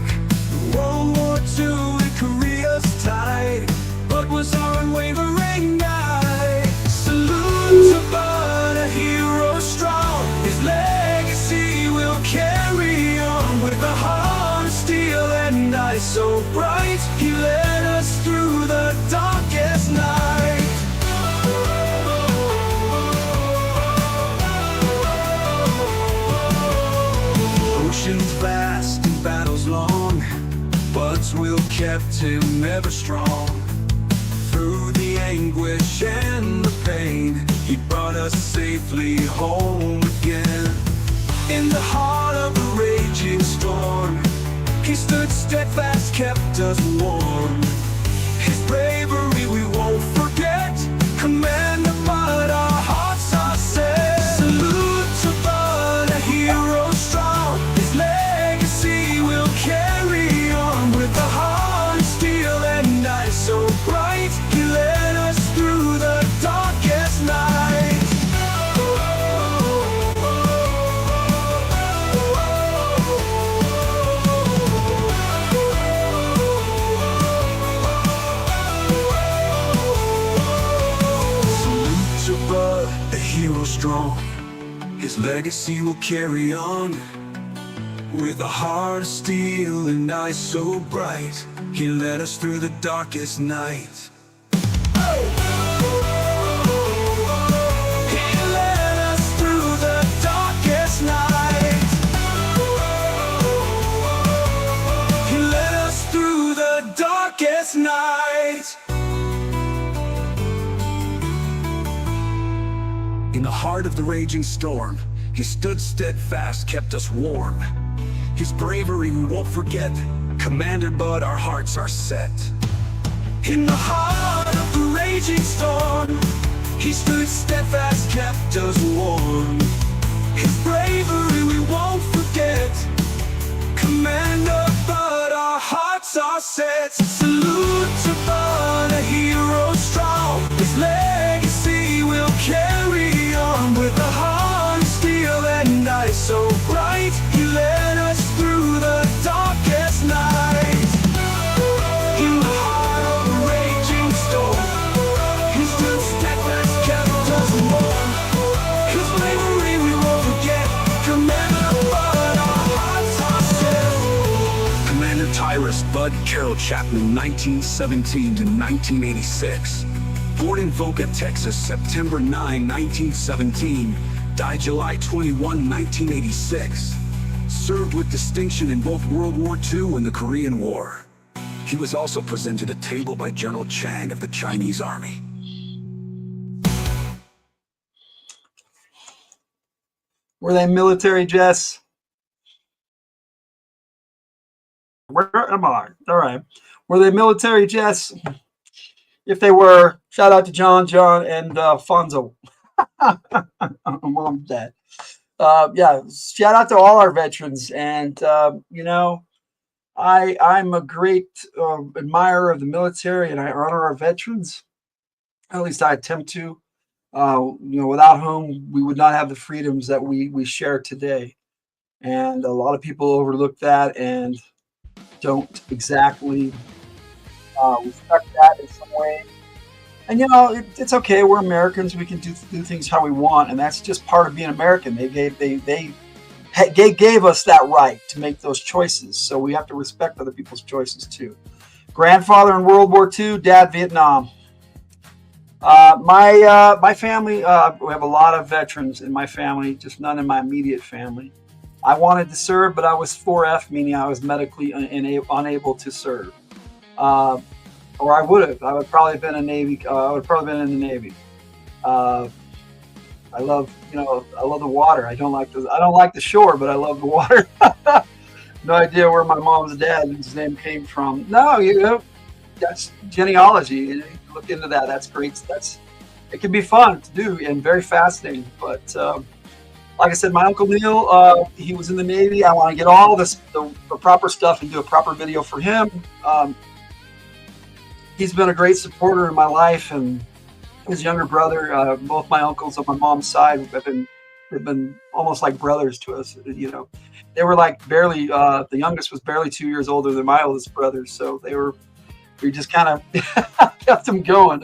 World War II in Korea's tide, but was our unwavering guide. Salute to Bud, a hero strong. His legacy will carry on with a heart of steel and eyes so bright. He led us through the darkest night. Oceans vast and battles long, Bud's will kept him ever strong. Through the anguish and the pain, he brought us safely home again. In the heart of the raging storm, he stood steadfast, kept us warm. His bravery we won't forget. Commander Bud, our hearts are set. Salute to Bud, a hero strong. His legacy will carry on with a heart of steel and eyes so bright. He led us through the darkest night. Strong, his legacy will carry on with a heart of steel and eyes so bright. He led us through the darkest night. He led us through the darkest night. He led us through the darkest night. In the heart of the raging storm, he stood steadfast, kept us warm. His bravery we won't forget. Commander Bud, our hearts are set. In the heart of the raging storm, he stood steadfast, kept us warm. His bravery we won't forget. Commander Bud, our hearts are set. Salute to Bud, a hero strong. His legacy will carry on with a heart of steel and eyes so bright. He led us through the darkest night. In the heart of a raging storm, he stood steadfast, kept us warm. His bravery we won't forget. Commander Bud, our hearts are set. Commander Tyrus Bud Carroll Chapman, 1917 to 1986. Born in Boca, Texas, September 9, 1917. Died July 21, 1986. Served with distinction in both World War II and the Korean War. He was also presented a table by General Chang of the Chinese Army. Were they military jets? Where am I? All right. Were they military jets? If they were, shout out to John, and Fonzo. Mom's dad. Yeah, shout out to all our veterans. And, you know, I'm a great admirer of the military and I honor our veterans. At least I attempt to. You know, without whom we would not have the freedoms that we share today. And a lot of people overlook that and don't exactly respect that in some way. And you know, it's okay. We're Americans. We can do things how we want, and that's just part of being American. They gave us that right to make those choices, so we have to respect other people's choices too. Grandfather in World War II, dad Vietnam. My family, we have a lot of veterans in my family, just none in my immediate family. I wanted to serve, but I was 4F, meaning I was medically unable to serve. Or I would have. I would probably have been a Navy. I would have probably been in the Navy. I love, you know, I love the water. I don't like the shore, but I love the water. No idea where my mom's dad's name came from. No, you know, that's genealogy. You look into that. That's great. It can be fun to do and very fascinating. But like I said, my Uncle Neil, he was in the Navy. I want to get all the proper stuff and do a proper video for him. He's been a great supporter in my life, and his younger brother, both my uncles on my mom's side, have been almost like brothers to us. You know, they were like barely. The youngest was barely 2 years older than my oldest brother, so we just kind of kept them going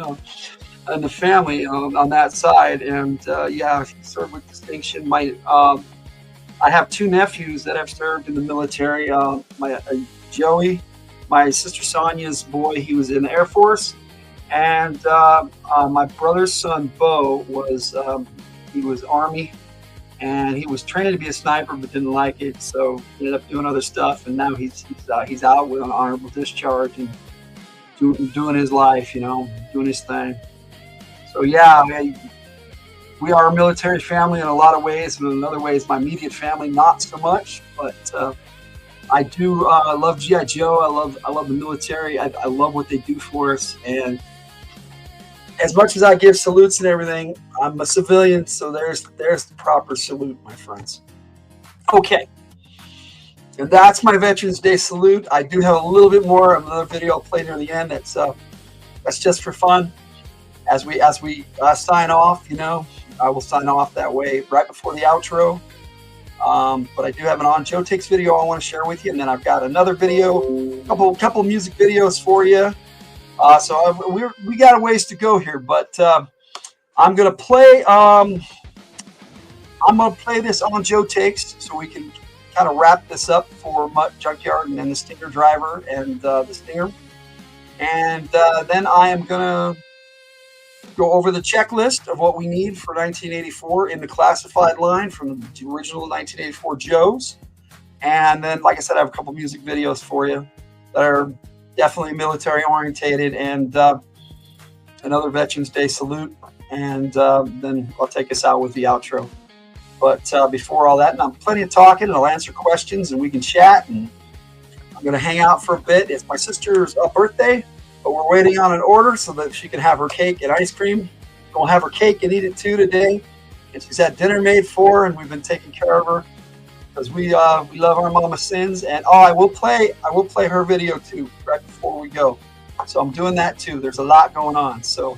in the family on that side. And yeah, he served with distinction. I have two nephews that have served in the military. Joey. My sister Sonia's boy, he was in the Air Force, and my brother's son Bo he was Army, and he was training to be a sniper but didn't like it, so he ended up doing other stuff, and now he's out with an honorable discharge and doing his life, you know, doing his thing. So yeah, we are a military family in a lot of ways, and in other ways, my immediate family not so much, but. I do love G.I. Joe. I love the military. I love what they do for us. And as much as I give salutes and everything, I'm a civilian, so there's the proper salute, my friends. Okay. And that's my Veterans Day salute. I do have a little bit more of another video I'll play near the end. That's just for fun. As we sign off, you know, I will sign off that way right before the outro. But I do have an On Joe Takes video I want to share with you, and then I've got another video, couple music videos for you. So we got a ways to go here, but I'm gonna play this On Joe Takes so we can kind of wrap this up for Mutt, Junkyard, and then the Stinger driver and the Stinger, and then I am gonna go over the checklist of what we need for 1984 in the classified line from the original 1984 Joes. And then, like I said, I have a couple music videos for you that are definitely military orientated, and another Veterans Day salute. And then I'll take us out with the outro. But before all that, and I'm plenty of talking, and I'll answer questions and we can chat. And I'm going to hang out for a bit. It's my sister's birthday. But we're waiting on an order so that she can have her cake and ice cream. We'll have her cake and eat it too today. And she's had dinner made for her, and we've been taking care of her because we love our mama sins. And I will play her video too right before we go. So I'm doing that too. There's a lot going on. So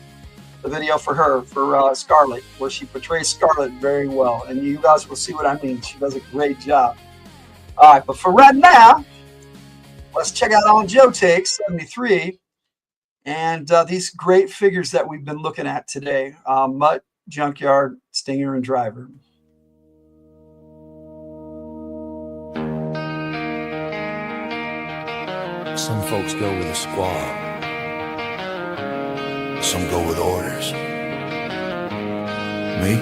the video for her, for Scarlett, where she portrays Scarlett very well, and you guys will see what I mean. She does a great job. All right, but for right now, let's check out On Joe Takes 73. And these great figures that we've been looking at today, Mutt, Junkyard, Stinger, and Driver. Some folks go with a squad. Some go with orders. Me?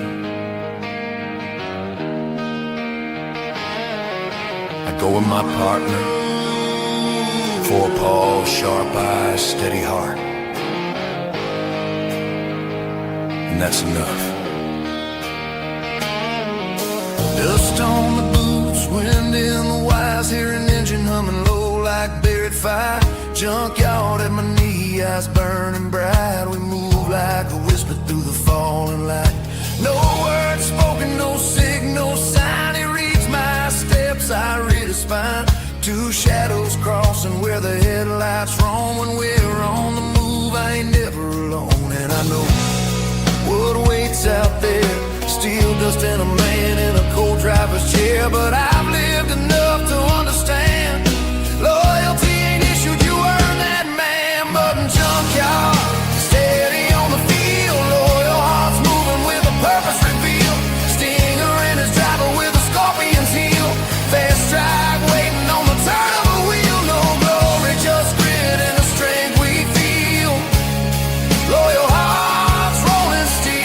I go with my partner. 4 paws, sharp eyes, steady heart. And that's enough. Dust on the boots, wind in the wires, hear an engine humming low like buried fire. Junkyard at my knee, eyes burning bright. We move like a whisper through the falling light. No spine. Two shadows crossing where the headlights roam. When we're on the move, I ain't never alone. And I know what waits out there. Steel dust and a man in a cold driver's chair. But I've lived enough to understand. Loyalty ain't issued, you earn that man. But in Junkyard, steady on the field. Loyal hearts moving with a purpose revealed. Stinger and his driver with a scorpion's heel. Fast strike waiting on the turn of a wheel. No glory, just grit and the strength we feel. Loyal hearts rolling steel.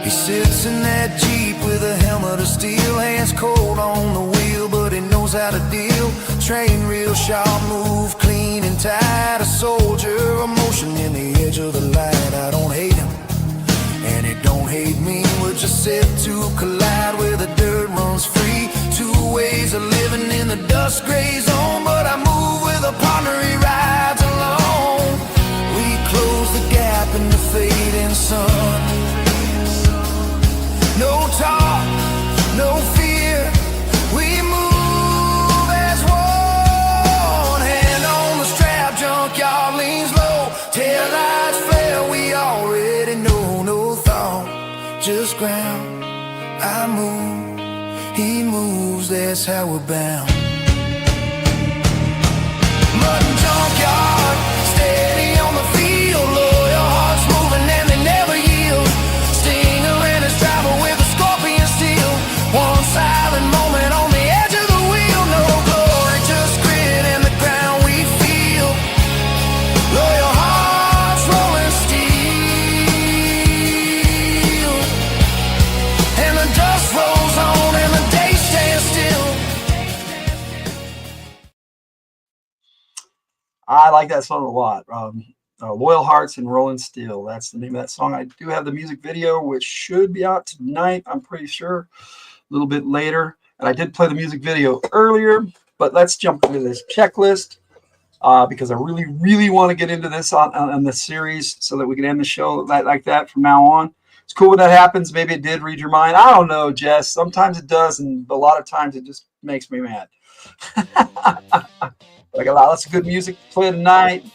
He sits in that Jeep with a helmet of steel. Hands cold on the wheel, but he knows how to deal. Train real sharp, move clean and tight. A soldier, emotion in the edge of the light. I don't hate him, and he don't hate me. We're just set to collide where the dirt runs free. Two ways of living in the dust gray zone. But I move with a partner, he rides alone. We close the gap in the fading sun. No talk, no fear. We move as one. Hand on the strap, Junkyard leans low. Tail lights flare, we already know. No thought, just ground. I move, he moves, that's how we're bound. Mutt and Junkyard, steady on the field. Loyal hearts moving and they never yield. Stinger and his driver with a scorpion steel. One silent moment on the edge of the wheel. No glory, just grit and the ground we feel. Loyal hearts rolling steel. And the dust rolls on and the day stands still. I like that song a lot. Loyal Hearts and Rolling Steel. That's the name of that song. I do have the music video, which should be out tonight, I'm pretty sure, a little bit later. And I did play the music video earlier, but let's jump into this checklist because I really, really want to get into this on this series so that we can end the show like that from now on. It's cool when that happens. Maybe it did read your mind. I don't know, Jess. Sometimes it does, and a lot of times it just makes me mad. I got lots of good music to play tonight.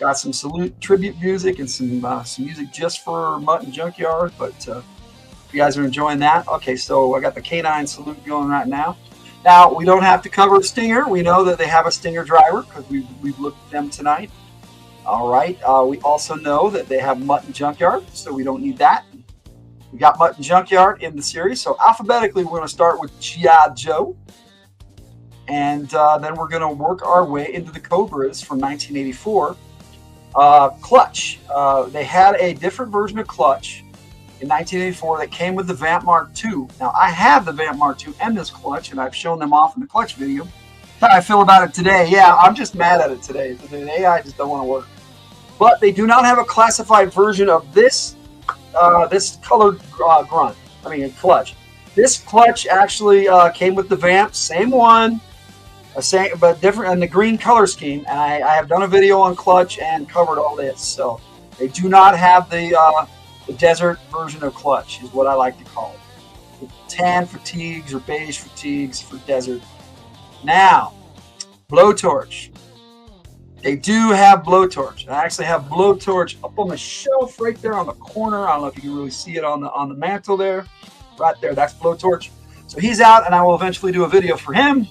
Got some salute tribute music and some music just for Mutt and Junkyard. But if you guys are enjoying that, okay. So I got the K9 salute going right now. Now we don't have to cover Stinger. We know that they have a Stinger driver because we've looked at them tonight. All right. We also know that they have Mutt and Junkyard, so we don't need that. We got Mutt and Junkyard in the series. So alphabetically, we're going to start with G.I. Joe. And then we're going to work our way into the Cobras from 1984. Clutch. They had a different version of Clutch in 1984 that came with the Vamp Mark II. Now, I have the Vamp Mark II and this Clutch, and I've shown them off in the Clutch video. How I feel about it today? Yeah, I'm just mad at it today. The AI just don't want to work. But they do not have a classified version of this this colored grunt. I mean, Clutch. This Clutch actually came with the Vamp, same one. But different in the green color scheme, and I have done a video on Clutch and covered all this. So they do not have the desert version of Clutch, is what I like to call it. The tan fatigues or beige fatigues for desert. Now, Blowtorch. They do have Blowtorch. I actually have Blowtorch up on the shelf right there on the corner. I don't know if you can really see it on the mantle there, right there. That's Blowtorch. So he's out, and I will eventually do a video for him.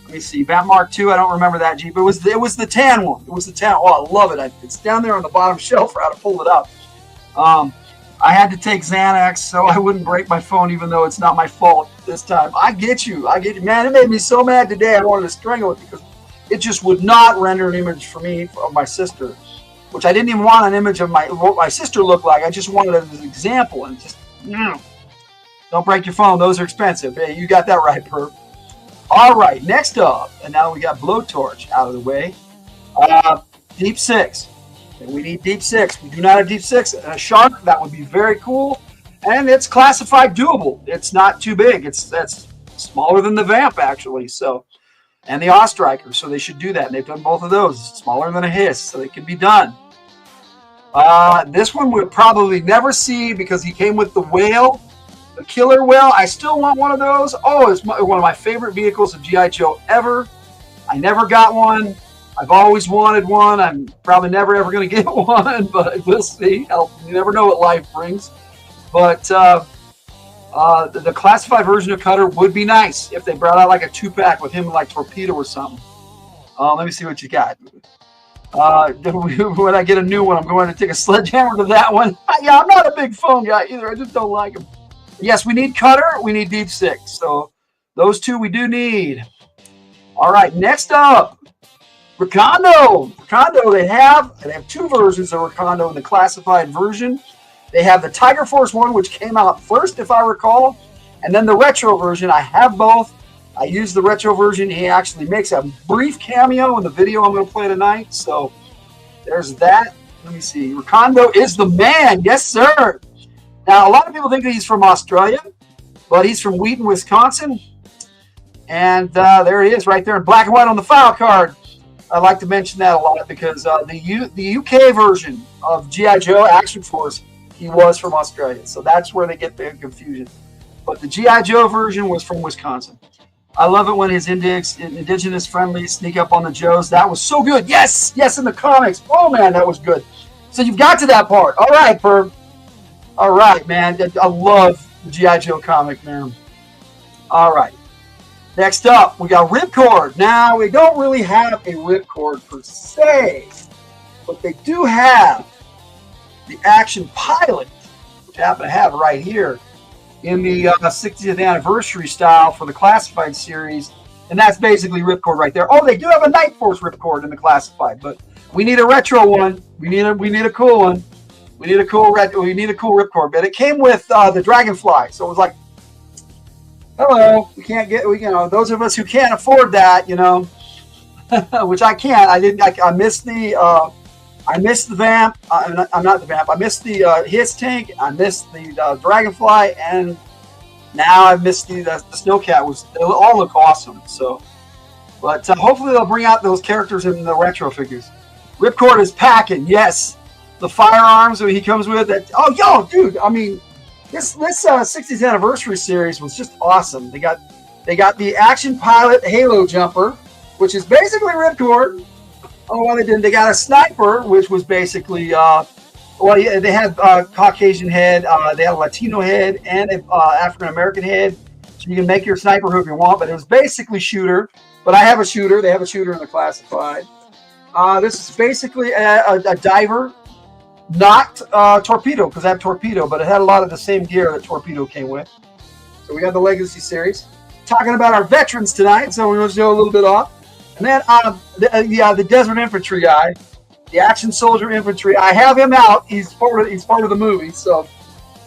Let me see, Vamp Mark II. I don't remember that Jeep. It was the tan one. It was the tan. Oh, I love it. It's down there on the bottom shelf. I had to pull it up. I had to take Xanax so I wouldn't break my phone, even though it's not my fault this time. I get you. Man, it made me so mad today. I wanted to strangle it because it just would not render an image for me of my sister, which I didn't even want an image of what my sister looked like. I just wanted it as an example, and just don't break your phone. Those are expensive. Hey, you got that right, Perp. All right, next up, and now we got Blowtorch out of the way. Deep Six. We need Deep Six. We do not have Deep Six. A Shark, that would be very cool. And it's classified doable. It's not too big. That's smaller than the Vamp, actually. So, and the Ostriker, so they should do that. And they've done both of those. It's smaller than a Hiss, so they can be done. This one we'll probably never see because he came with the Whale. The killer whale, I still want one of those. Oh, it's one of my favorite vehicles of G.I. Joe ever. I never got one. I've always wanted one. I'm probably never ever going to get one, but we'll see. You never know what life brings. But the classified version of Cutter would be nice if they brought out like a 2-pack with him like Torpedo or something. Let me see what you got. When I get a new one, I'm going to take a sledgehammer to that one. Yeah, I'm not a big phone guy either. I just don't like them. Yes, we need Cutter. We need Deep Six. So those two we do need. All right, next up, Recondo. Recondo, they have 2 versions of Recondo in the classified version. They have the Tiger Force one, which came out first, if I recall, and then the retro version. I have both. I use the retro version. He actually makes a brief cameo in the video I'm going to play tonight. So there's that. Let me see. Recondo is the man. Yes, sir. Now, a lot of people think that he's from Australia, but he's from Wheaton, Wisconsin. And there he is right there in black and white on the file card. I like to mention that a lot because the UK version of G.I. Joe Action Force, he was from Australia. So that's where they get the confusion. But the G.I. Joe version was from Wisconsin. I love it when his indigenous friendly sneak up on the Joes. That was so good. Yes, yes, in the comics. Oh, man, that was good. So you've got to that part. All right, Perv. All right, man. I love the G.I. Joe comic, man. All right. Next up, we got Ripcord. Now, we don't really have a Ripcord per se, but they do have the Action Pilot, which I happen to have right here in the 60th anniversary style for the classified series, and that's basically Ripcord right there. Oh, they do have a Night Force Ripcord in the classified, but we need a retro one. We need a cool one. We need a cool Ripcord. But it came with the Dragonfly, so it was like, hello, those of us who can't afford that, which I can't. I missed the Vamp. I'm not the Vamp. I missed the Hiss Tank. I missed the Dragonfly, and now I've missed the Snowcat. They all look awesome. So, but hopefully they'll bring out those characters in the retro figures. Ripcord is packing. Yes, the firearms that he comes with. Dude. I mean, this 60th anniversary series was just awesome. They got the Action Pilot Halo Jumper, which is basically Ripcord. Oh, well, they didn't. They got a Sniper, which was basically, they had a Caucasian head, they had a Latino head, and an African-American head. So you can make your Sniper whoever you want, but it was basically Shooter. But I have a Shooter. They have a Shooter in the classified. This is basically a Diver, not Torpedo, because I have Torpedo, but it had a lot of the same gear that Torpedo came with. So we got the Legacy series. Talking about our veterans tonight, so we're going to go a little bit off. And then the Desert Infantry guy, the Action Soldier Infantry. I have him out. He's part of the movie. So,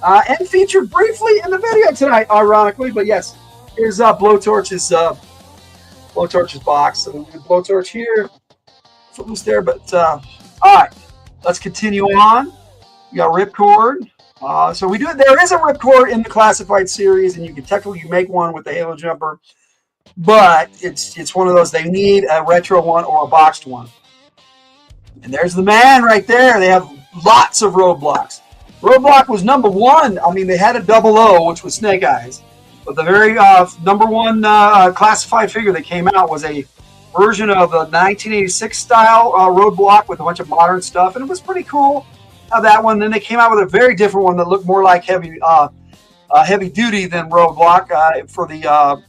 and featured briefly in the video tonight, ironically. But yes, here's Blowtorch's box. So Blowtorch here, Footloose there. But all right, let's continue on. We got Ripcord. So we do. There is a Ripcord in the classified series, and you can technically make one with the Halo Jumper. But it's one of those, they need a retro one or a boxed one. And there's the man right there. They have lots of Roadblocks. Roadblock was number 1. I mean, they had a 00, which was Snake Eyes. But the very number 1 classified figure that came out was a version of the 1986 style Roadblock with a bunch of modern stuff. And it was pretty cool. That one. Then they came out with a very different one that looked more like heavy duty than Roadblock for the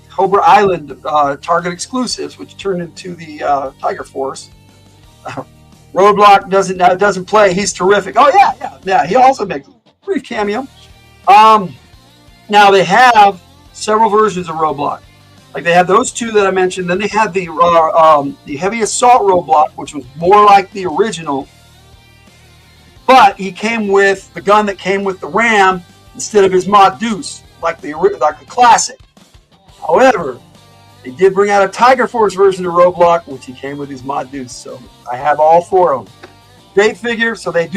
Cobra Island Target exclusives, which turned into the Tiger Force. Roadblock doesn't play. He's terrific. Oh yeah. He also makes a brief cameo. Now they have several versions of Roadblock. Like they have those 2 that I mentioned. Then they had the heavy assault Roadblock, which was more like the original. But he came with the gun that came with the Ram instead of his Mod Deuce, like the classic. However, they did bring out a Tiger Force version of Roadblock, which he came with his Mod Deuce. So I have all 4 of them. Great figure. So they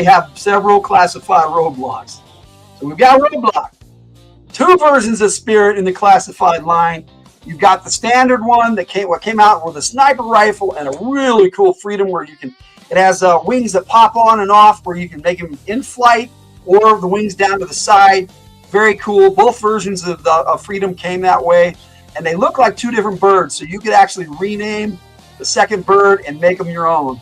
have several classified Roadblocks. So we've got Roadblock. 2 versions of Spirit in the classified line. You've got the standard one that came out with a sniper rifle and a really cool Freedom where you can It has wings that pop on and off where you can make them in flight or the wings down to the side. Very cool. Both versions of Freedom came that way. And they look like two different birds. So you could actually rename the second bird and make them your own.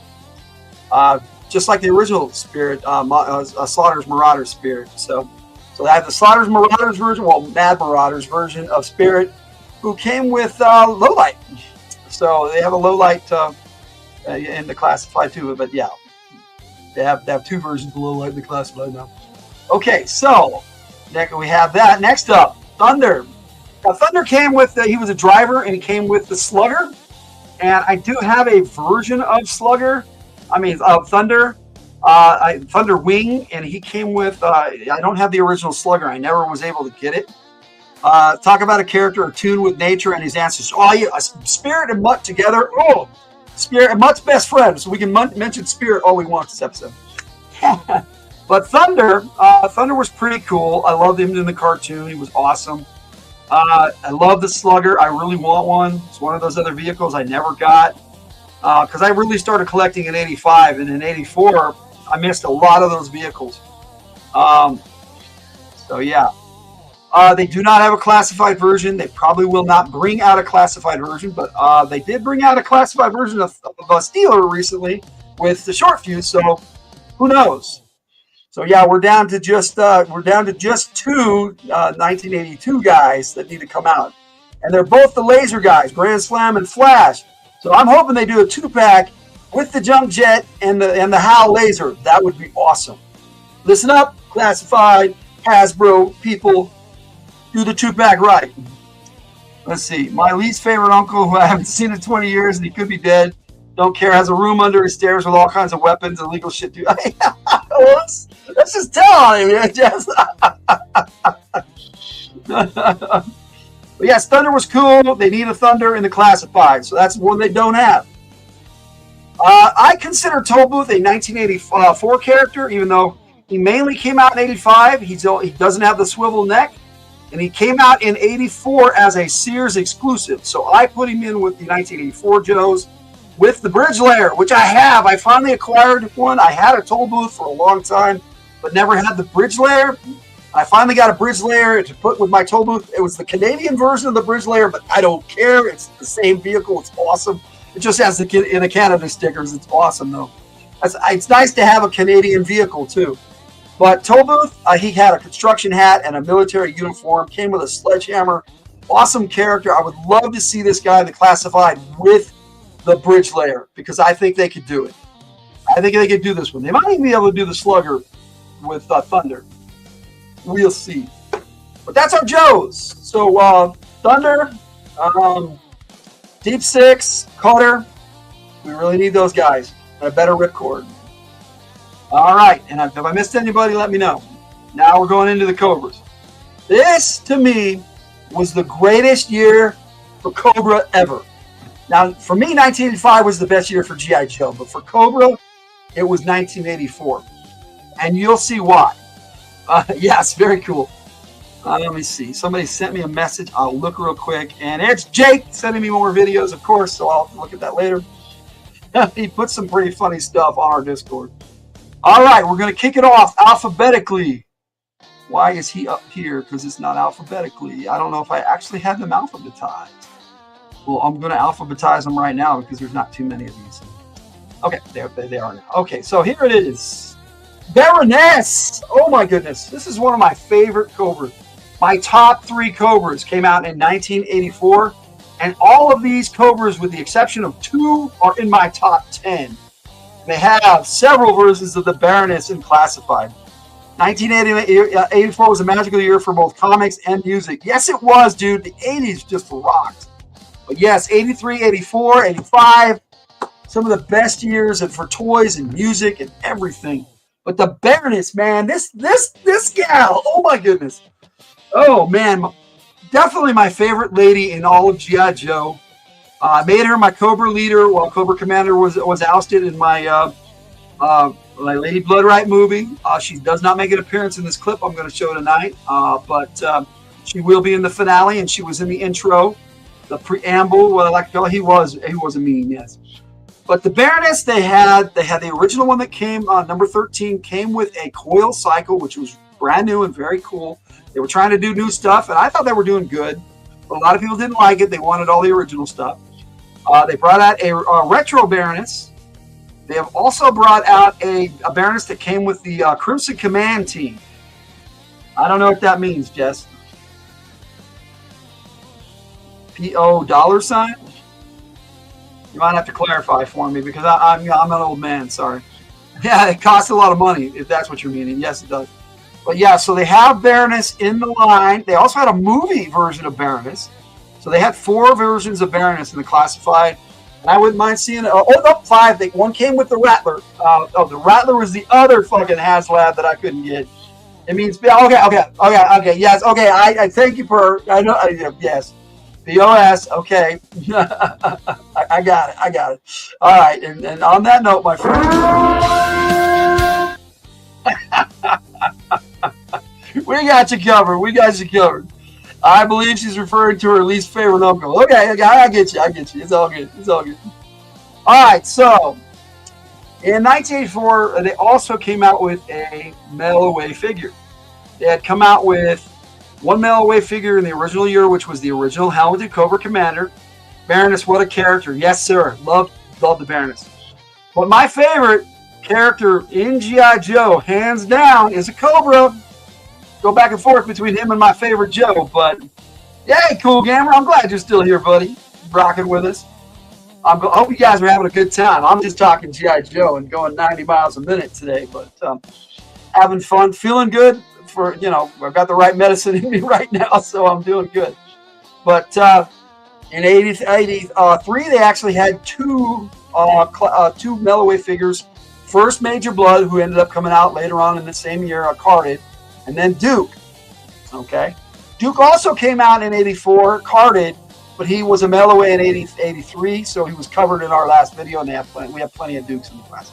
Just like the original Spirit, Slaughter's Marauders Spirit. So I have the Slaughter's Marauders version, well, Mad Marauders version of Spirit, who came with Lowlight. So they have a Lowlight in the Classified too. But yeah, they have two versions of Lowlight in the Classified now. Okay, so next we have that. Next up, Thunder. Now, Thunder came with, he was a driver, and he came with the Slugger. And I do have a version of Slugger. Of Thunder. Thunder Wing, and he came with, I don't have the original Slugger. I never was able to get it. Talk about a character attuned with nature and his ancestors. Oh, yeah, Spirit and Mutt together. Oh, Spirit and Mutt's best friend. So we can mention Spirit all we want this episode. But Thunder was pretty cool. I loved him in the cartoon. He was awesome. I love the Slugger. I really want one. It's one of those other vehicles I never got. Because I really started collecting in 85, and in 84, I missed a lot of those vehicles. So yeah. They do not have a classified version. They probably will not bring out a classified version, but they did bring out a classified version of a Steeler recently with the short fuse, so who knows? So yeah, we're down to just two 1982 guys that need to come out. And they're both the laser guys, Grand Slam and Flash. So I'm hoping they do a 2-pack with the Jump Jet and the HAL laser. That would be awesome. Listen up, Classified, Hasbro people, do the 2-pack right. Let's see. My least favorite uncle, who I haven't seen in 20 years, and he could be dead. Don't care. Has a room under his stairs with all kinds of weapons and illegal shit. Dude, let's just tell on him, Jess. But yes, Thunder was cool. They need a Thunder in the Classified, so that's one they don't have. I consider Tollbooth a 1984 character, even though he mainly came out in 85. He doesn't have the swivel neck, and he came out in 84 as a Sears exclusive. So I put him in with the 1984 Joes with the bridge layer, which I have. I finally acquired one. I had a Tollbooth for a long time, but never had the bridge layer. I finally got a bridge layer to put with my Tollbooth. It was the Canadian version of the bridge layer, but I don't care. It's the same vehicle. It's awesome. It just has the Canada stickers. It's awesome, though. It's nice to have a Canadian vehicle, too. But Tollbooth, he had a construction hat and a military uniform, came with a sledgehammer. Awesome character. I would love to see this guy in the Classified with the bridge layer, because I think they could do it. I think they could do this one. They might even be able to do the Slugger with Thunder. We'll see. But that's our Joes. So Thunder, Deep Six, Cutter. We really need those guys. And a better ripcord. All right. And if I missed anybody, let me know. Now we're going into the Cobras. This, to me, was the greatest year for Cobra ever. Now, for me, 1985 was the best year for G.I. Joe. But for Cobra, it was 1984. And you'll see why. Yes, very cool. Let me see. Somebody sent me a message. I'll look real quick. And it's Jake sending me more videos, of course, so I'll look at that later. He put some pretty funny stuff on our Discord. All right, we're going to kick it off alphabetically. Why is he up here? Because it's not alphabetically. I don't know if I actually had them alphabetized. Well, I'm going to alphabetize them right now because there's not too many of these. Okay, there they are now. Okay, so here it is. Baroness! Oh my goodness. This is one of my favorite Cobras. My top 3 Cobras came out in 1984. And all of these Cobras, with the exception of 2, are in my top 10. They have several versions of the Baroness in Classified. 1984 was a magical year for both comics and music. Yes, it was, dude. The 80s just rocked. But yes, 83, 84, 85, some of the best years for toys and music and everything. But the Baroness, man, this gal, oh my goodness. Oh man, definitely my favorite lady in all of G.I. Joe. I made her my Cobra leader while Cobra Commander was ousted in my Lady Bloodright movie. She does not make an appearance in this clip I'm going to show tonight, but she will be in the finale, and she was in the intro, the preamble, what I like to call. He was a mean, yes. But the Baroness, they had the original one that came, number 13, came with a coil cycle, which was brand new and very cool. They were trying to do new stuff, and I thought they were doing good. But a lot of people didn't like it. They wanted all the original stuff. They brought out a retro Baroness. They have also brought out a Baroness that came with the Crimson Command team. I don't know what that means, Jess. P.O. $? You might have to clarify for me because I'm an old man. Sorry. Yeah, it costs a lot of money if that's what you're meaning. Yes, it does. But yeah, so they have Baroness in the line. They also had a movie version of Baroness. So they had 4 versions of Baroness in the classified. And I wouldn't mind seeing 5. One came with the Rattler. The Rattler was the other fucking HasLab that I couldn't get. It means okay. Yes, okay. I thank you for. I know. Yes. BOS, okay. I got it. All right, and on that note, my friend, we got you covered. I believe she's referring to her least favorite uncle. Okay, I get you. It's all good. All right, so in 1984, they also came out with a mail-away figure. They had come out with one mail-away figure in the original year, which was the original helmeted Cobra Commander. Baroness, what a character. Yes, sir. Love the Baroness. But my favorite character in G.I. Joe, hands down, is a Cobra. Go back and forth between him and my favorite Joe. But, yay, Cool Gamer. I'm glad you're still here, buddy. Rocking with us. I hope you guys are having a good time. I'm just talking G.I. Joe and going 90 miles a minute today. But having fun, feeling good. I've got the right medicine in me right now, so I'm doing good. But in 83, they actually had 2 mail-away figures. First, Major Blood, who ended up coming out later on in the same year, carded, and then Duke. Okay, Duke also came out in 84, carded, but he was a mail-away in 83, so he was covered in our last video, and we have plenty of Dukes in the class.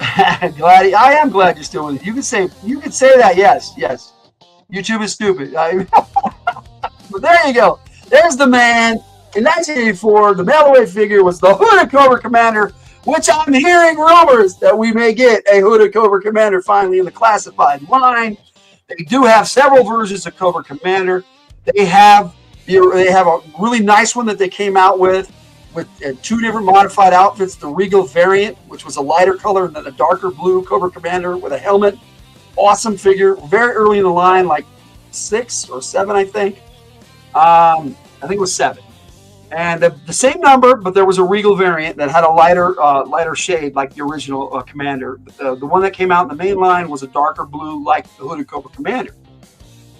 I am glad you're still with it. You can say that. Yes. YouTube is stupid. But there you go. There's the man. In 1984, the mail-away figure was the Hooded Cobra Commander, which I'm hearing rumors that we may get a Hooded Cobra Commander finally in the classified line. They do have several versions of Cobra Commander. They have a really nice one that they came out with 2 different modified outfits. The Regal variant, which was a lighter color, and then a darker blue Cobra Commander with a helmet. Awesome figure. Very early in the line, like 6 or 7, I think. I think it was 7. And the same number, but there was a Regal variant that had a lighter shade like the original Commander. The one that came out in the main line was a darker blue like the Hooded Cobra Commander,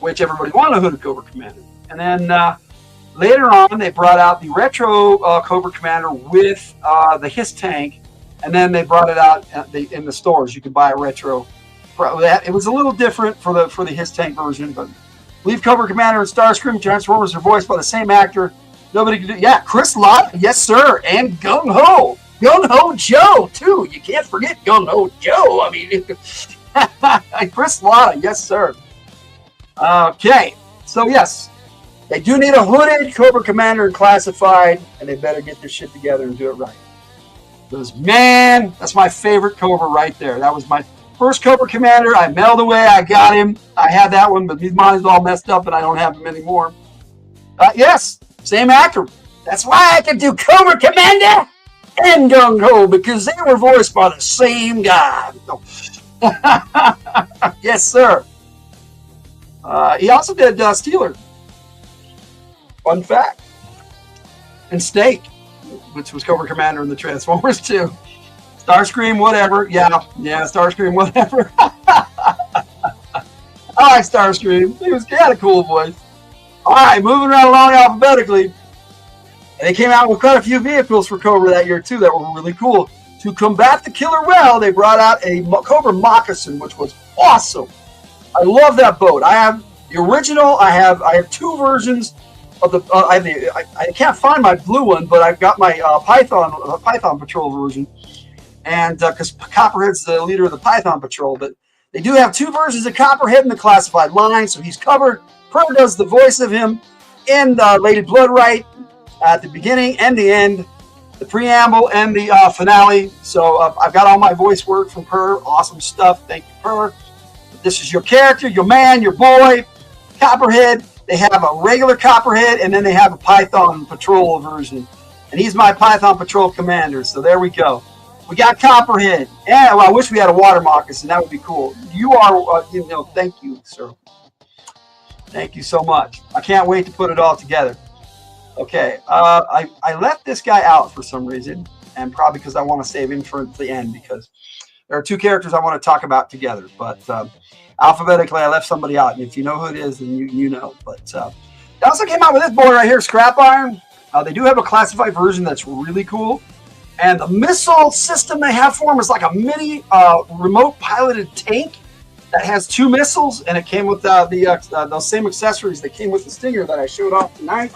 which everybody wanted a Hooded Cobra Commander. And then later on, they brought out the retro Cobra Commander with the Hiss tank, and then they brought it out in the stores. You could buy a retro. It was a little different for the Hiss tank version, but Leaf Cobra Commander and Starscream Transformers are voiced by the same actor. Nobody can do. Yeah, Chris Latta, yes sir, and Gung Ho Joe too. You can't forget Gung Ho Joe. I mean, Chris Latta, yes sir. Okay, so yes. They do need a Hooded Cobra Commander and classified, and they better get their shit together and do it right. Because, man, that's my favorite Cobra right there. That was my first Cobra Commander. I mailed away. I got him. I had that one, but mine's all messed up, and I don't have him anymore. Yes, same actor. That's why I can do Cobra Commander and Gung Ho, because they were voiced by the same guy. Yes, sir. He also did Steeler. Fun fact. And Snake, which was Cobra Commander in the Transformers too. Starscream, whatever. Yeah, Starscream, whatever. I like Starscream. He had a cool voice. All right, moving right along alphabetically. And they came out with quite a few vehicles for Cobra that year too that were really cool. To combat the killer whale, they brought out a Cobra Moccasin, which was awesome. I love that boat. I have the original. I have 2 versions of the. I can't find my blue one, but I've got my Python Patrol version, and because Copperhead's the leader of the Python Patrol, but they do have 2 versions of Copperhead in the classified line, so he's covered. Pro does the voice of him in Lady Bloodright at the beginning and the end. the preamble and the finale. So I've got all my voice work from her. Awesome stuff. Thank you, her. This is your character, your man, your boy, Copperhead. They have a regular Copperhead, and then they have a Python Patrol version. And he's my Python Patrol commander. So there we go. We got Copperhead. Yeah, well, I wish we had a water moccasin. That would be cool. You are, thank you, sir. Thank you so much. I can't wait to put it all together. Okay, I left this guy out for some reason, and probably because I want to save him for the end, because there are two characters I want to talk about together. But alphabetically, I left somebody out, and if you know who it is, then you know. But they also came out with this boy right here, Scrap Iron. They do have a classified version that's really cool. And the missile system they have for him is like a mini remote piloted tank that has 2 missiles, and it came with those same accessories that came with the Stinger that I showed off tonight.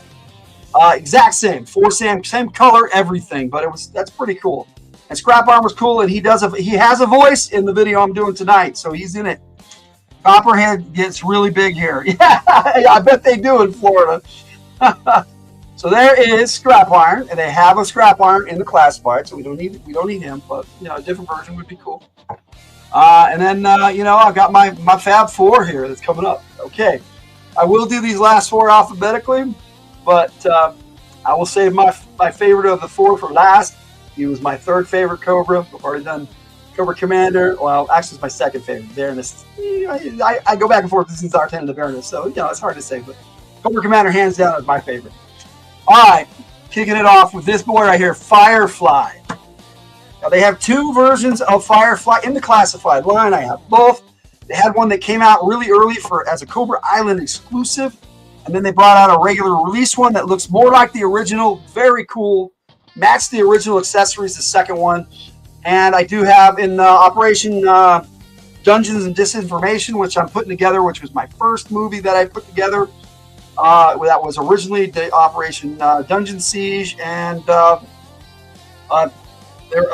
Exact same, same color, everything. But that's pretty cool. And Scrap Iron was cool, and he has a voice in the video I'm doing tonight, so he's in it. Copperhead gets really big here. Yeah, I bet they do in Florida. So there is Scrap Iron, and they have a Scrap Iron in the classified, so we don't need him, but a different version would be cool. And then I've got my Fab 4 here that's coming up. Okay, I will do these last 4 alphabetically, but I will save my favorite of the 4 for last. He was my 3rd favorite Cobra. I've already done Cobra Commander. Well, actually, it's my 2nd favorite. Baroness. I go back and forth between Zartan and the Baroness, so it's hard to say, but Cobra Commander hands down is my favorite. All right, kicking it off with this boy right here, Firefly. Now, they have 2 versions of Firefly in the classified line. I have both. They had one that came out really early as a Cobra Island exclusive, and then they brought out a regular release one that looks more like the original. Very cool. Matched the original accessories, the second one. And I do have in Operation Dungeons and Disinformation, which I'm putting together, which was my first movie that I put together. That was originally the Operation Dungeon Siege, and I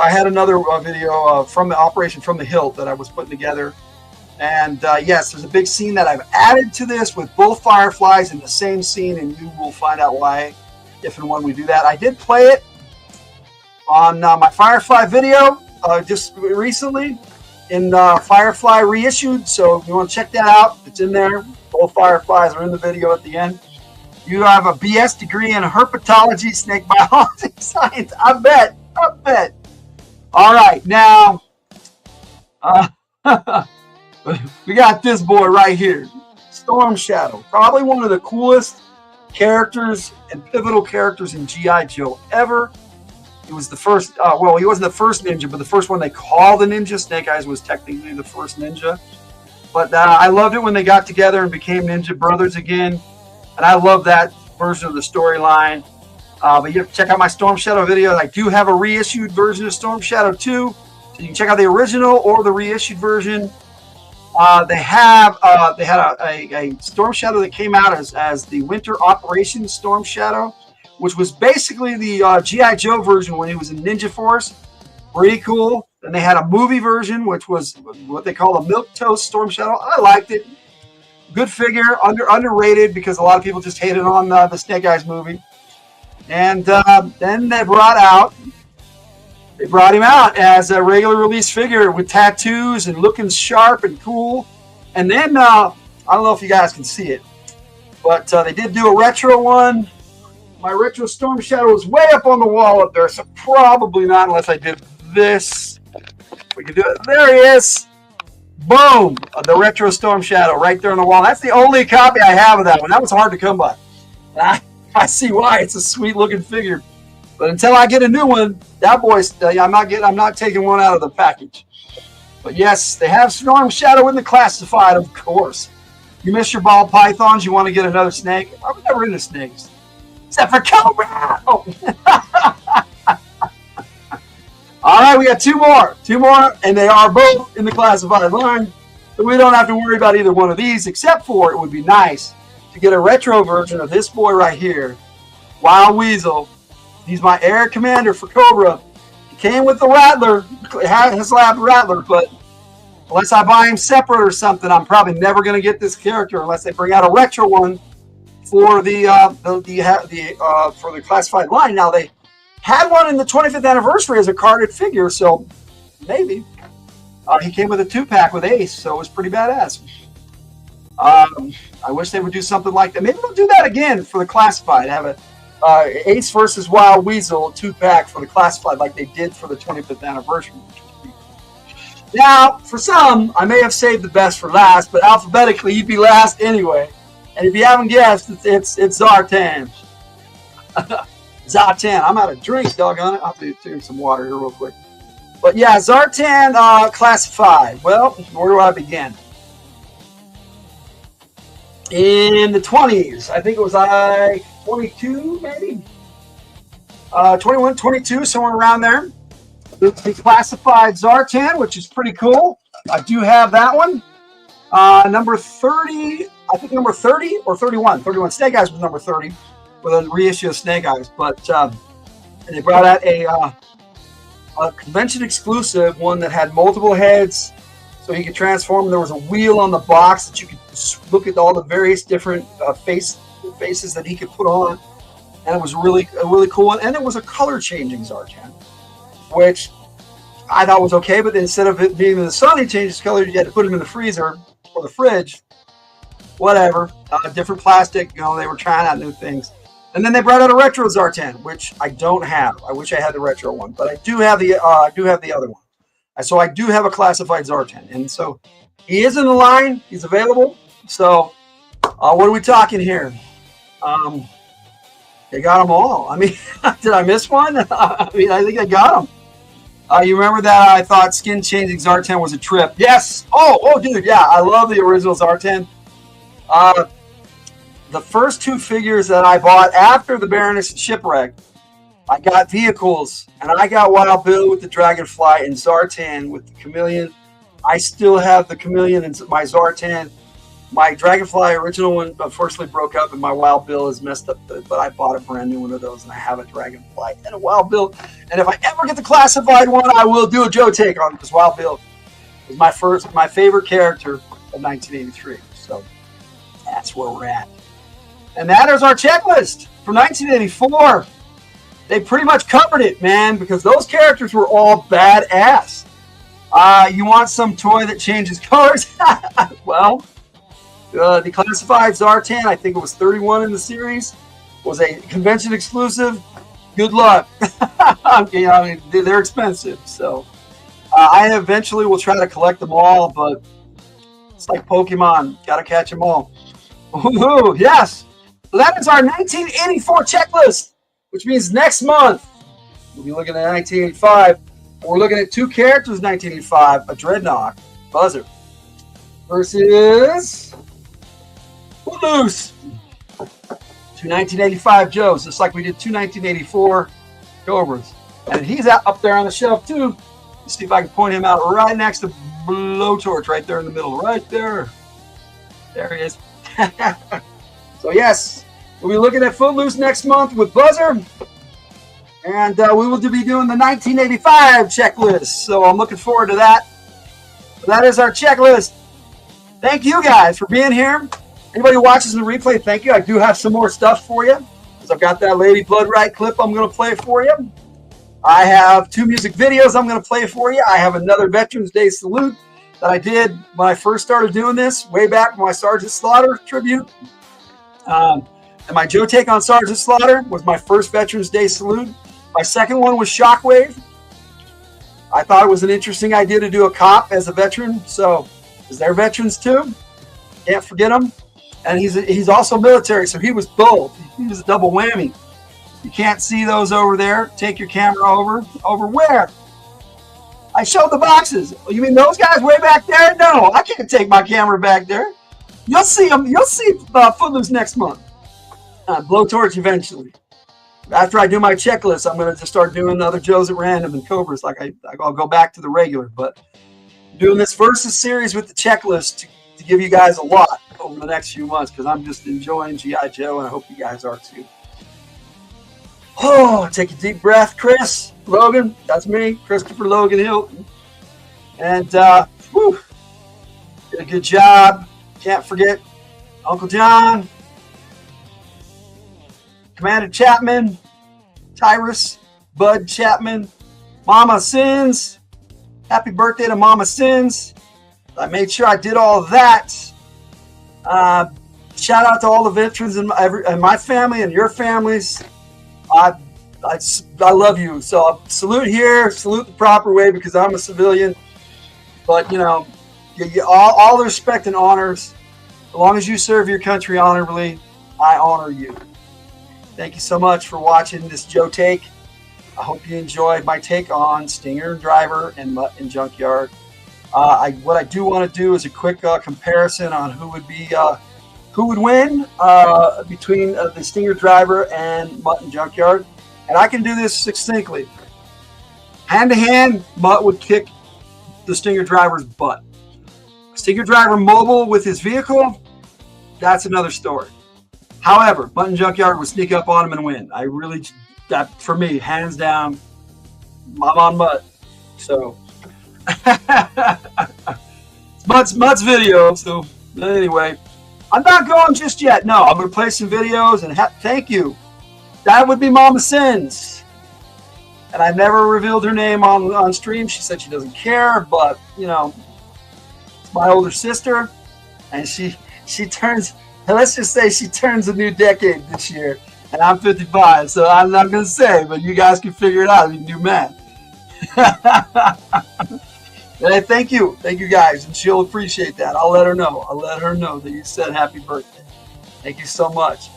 had another video from the Operation From the Hilt that I was putting together. And yes, there's a big scene that I've added to this with both Fireflies in the same scene, and you will find out why if and when we do that. I did play it on my Firefly video just recently in Firefly Reissued, so if you want to check that out, it's in there. Both Fireflies are in the video at the end. You have a BS degree in herpetology, snake biology science. I bet. All right, now we got this boy right here, Storm Shadow. Probably one of the coolest characters and pivotal characters in G.I. Joe ever. He was the first, he wasn't the first ninja, but the first one they called a ninja. Snake Eyes was technically the first ninja. But I loved it when they got together and became Ninja Brothers again. And I love that version of the storyline. But you have to check out my Storm Shadow video. I do have a reissued version of Storm Shadow 2. So you can check out the original or the reissued version. They had a Storm Shadow that came out as the Winter Operation Storm Shadow, which was basically the G.I. Joe version when he was in Ninja Force. Pretty cool. Then they had a movie version, which was what they call a Milquetoast Storm Shadow. I liked it. Good figure, underrated because a lot of people just hated on the Snake Eyes movie. And then they brought him out as a regular release figure with tattoos and looking sharp and cool. And then I don't know if you guys can see it, but they did do a retro one. My retro Storm Shadow is way up on the wall up there, so probably not unless I did this. We can do it. There he is. Boom! The retro Storm Shadow right there on the wall. That's the only copy I have of that one. That was hard to come by. I see why. It's a sweet looking figure. But until I get a new one, that boy's. I'm not taking one out of the package. But yes, they have Storm Shadow in the classified, of course. You miss your ball pythons. You want to get another snake. I was never into snakes, except for Cobra. Oh. All right, we got two more, and they are both in the classified line. So we don't have to worry about either one of these, except for it would be nice to get a retro version of this boy right here, Wild Weasel. He's my air commander for Cobra. He came with the Rattler, his lab Rattler, but unless I buy him separate or something, I'm probably never going to get this character unless they bring out a retro one for the classified line. Now they Had one in the 25th anniversary as a carded figure, so maybe. He came with a 2-pack with Ace, so it was pretty badass. I wish they would do something like that. Maybe they'll do that again for the classified. Have a Ace versus Wild Weasel 2-pack for the classified, like they did for the 25th anniversary. Now, for some, I may have saved the best for last, but alphabetically, you'd be last anyway. And if you haven't guessed, it's Zartan. Zartan. I'm out of drink, doggone it. I'll have to drink some water here real quick. But yeah, Zartan classified. Well, where do I begin? In the 20s, I think it was 22, maybe? 21, 22, somewhere around there. The classified Zartan, which is pretty cool. I do have that one. Number 30, I think number 30 or 31. 31. Snake Eyes was number 30 with a reissue of Snake Eyes. But they brought out a convention exclusive one that had multiple heads, so you could transform. There was a wheel on the box that you could look at all the various different faces that he could put on, and it was really a really cool one. And it was a color changing Zartan, which I thought was okay. But instead of it being in the sun, he changed his color. You had to put him in the freezer or the fridge, whatever. Different plastic. You know, they were trying out new things. And then they brought out a retro Zartan, which I don't have. I wish I had the retro one, but I do have the other one. So I do have a classified Zartan, and so he is in the line. He's available. So what are we talking here? They got them all. I mean, did I miss one? I mean, I think I got them. You remember that I thought skin changing Zartan was a trip? Yes. Oh, dude, yeah. I love the original Zartan. The first 2 figures that I bought after the Baroness Shipwreck, I got vehicles, and I got Wild Bill with the Dragonfly and Zartan with the Chameleon. I still have the Chameleon and my Zartan. My Dragonfly original one unfortunately broke up, and my Wild Bill is messed up, but I bought a brand new one of those, and I have a Dragonfly and a Wild Bill. And if I ever get the classified one, I will do a Joe take on it, because Wild Bill was my favorite character of 1983. So that's where we're at. And that is our checklist for 1984. They pretty much covered it, man, because those characters were all badass. You want some toy that changes colors? Well, the classified Zartan, I think it was 31 in the series, was a convention exclusive. Good luck. I mean, they're expensive, so I eventually will try to collect them all, but it's like Pokemon. Got to catch them all. Ooh, yes. So that is our 1984 checklist, which means next month we'll be looking at 1985. We're looking at 2 characters 1985, a Dreadnought, Buzzer, versus Footloose. 2 1985 Joes, just like we did 2 1984 Cobras. And he's up there on the shelf too. Let's see if I can point him out right next to Blowtorch, right there in the middle, right there. There he is. So yes, we'll be looking at Footloose next month with Buzzer, and we will be doing the 1985 checklist. So I'm looking forward to that. That is our checklist. Thank you guys for being here. Anybody who watches the replay, thank you. I do have some more stuff for you, because I've got that Lady Bloodright clip I'm going to play for you. I have 2 music videos I'm going to play for you. I have another Veterans Day salute that I did when I first started doing this, way back when my Sergeant Slaughter tribute. And my Joe take on Sergeant Slaughter was my first Veterans Day salute. My second one was Shockwave. I thought it was an interesting idea to do a cop as a veteran, so because they're veterans too. Can't forget them. And he's also military, so he was both. He was a double whammy. You can't see those over there. Take your camera over. Over where? I showed the boxes. Oh, you mean those guys way back there? No, I can't take my camera back there. You'll see them. You'll see Footloose next month. Blowtorch eventually. After I do my checklist, I'm going to just start doing other Joes at random and Cobras. Like I'll go back to the regular. But doing this Versus series with the checklist to give you guys a lot over the next few months, because I'm just enjoying G.I. Joe, and I hope you guys are too. Oh, take a deep breath, Chris Logan. That's me, Christopher Logan Hilton. And whew, did a good job. Can't forget Uncle John, Commander Chapman, Tyrus, Bud Chapman, Mama Sins. Happy birthday to Mama Sins. I made sure I did all of that. Shout out to all the veterans in my family and your families. I love you. So salute here, salute the proper way because I'm a civilian. But, you know, all the respect and honors. As long as you serve your country honorably, I honor you. Thank you so much for watching this Joe Take. I hope you enjoyed my take on Stinger and Driver and Mutt and Junkyard. What I do want to do is a quick comparison on who would win between the Stinger Driver and Mutt and Junkyard. And I can do this succinctly. Hand to hand, Mutt would kick the Stinger Driver's butt. Stinger Driver mobile with his vehicle, that's another story. However, Mutt and Junkyard would sneak up on him and win. That for me, hands down, I'm on Mutt. So, Mutt's video. So, anyway, I'm not going just yet. No, I'm going to play some videos and thank you. That would be Mama Sins. And I never revealed her name on stream. She said she doesn't care, but, you know, it's my older sister. And she turns, let's just say she turns a new decade this year. And I'm 55, so I'm not going to say, but you guys can figure it out. You can do math. Hey, thank you. Thank you, guys. And she'll appreciate that. I'll let her know. I'll let her know that you said happy birthday. Thank you so much.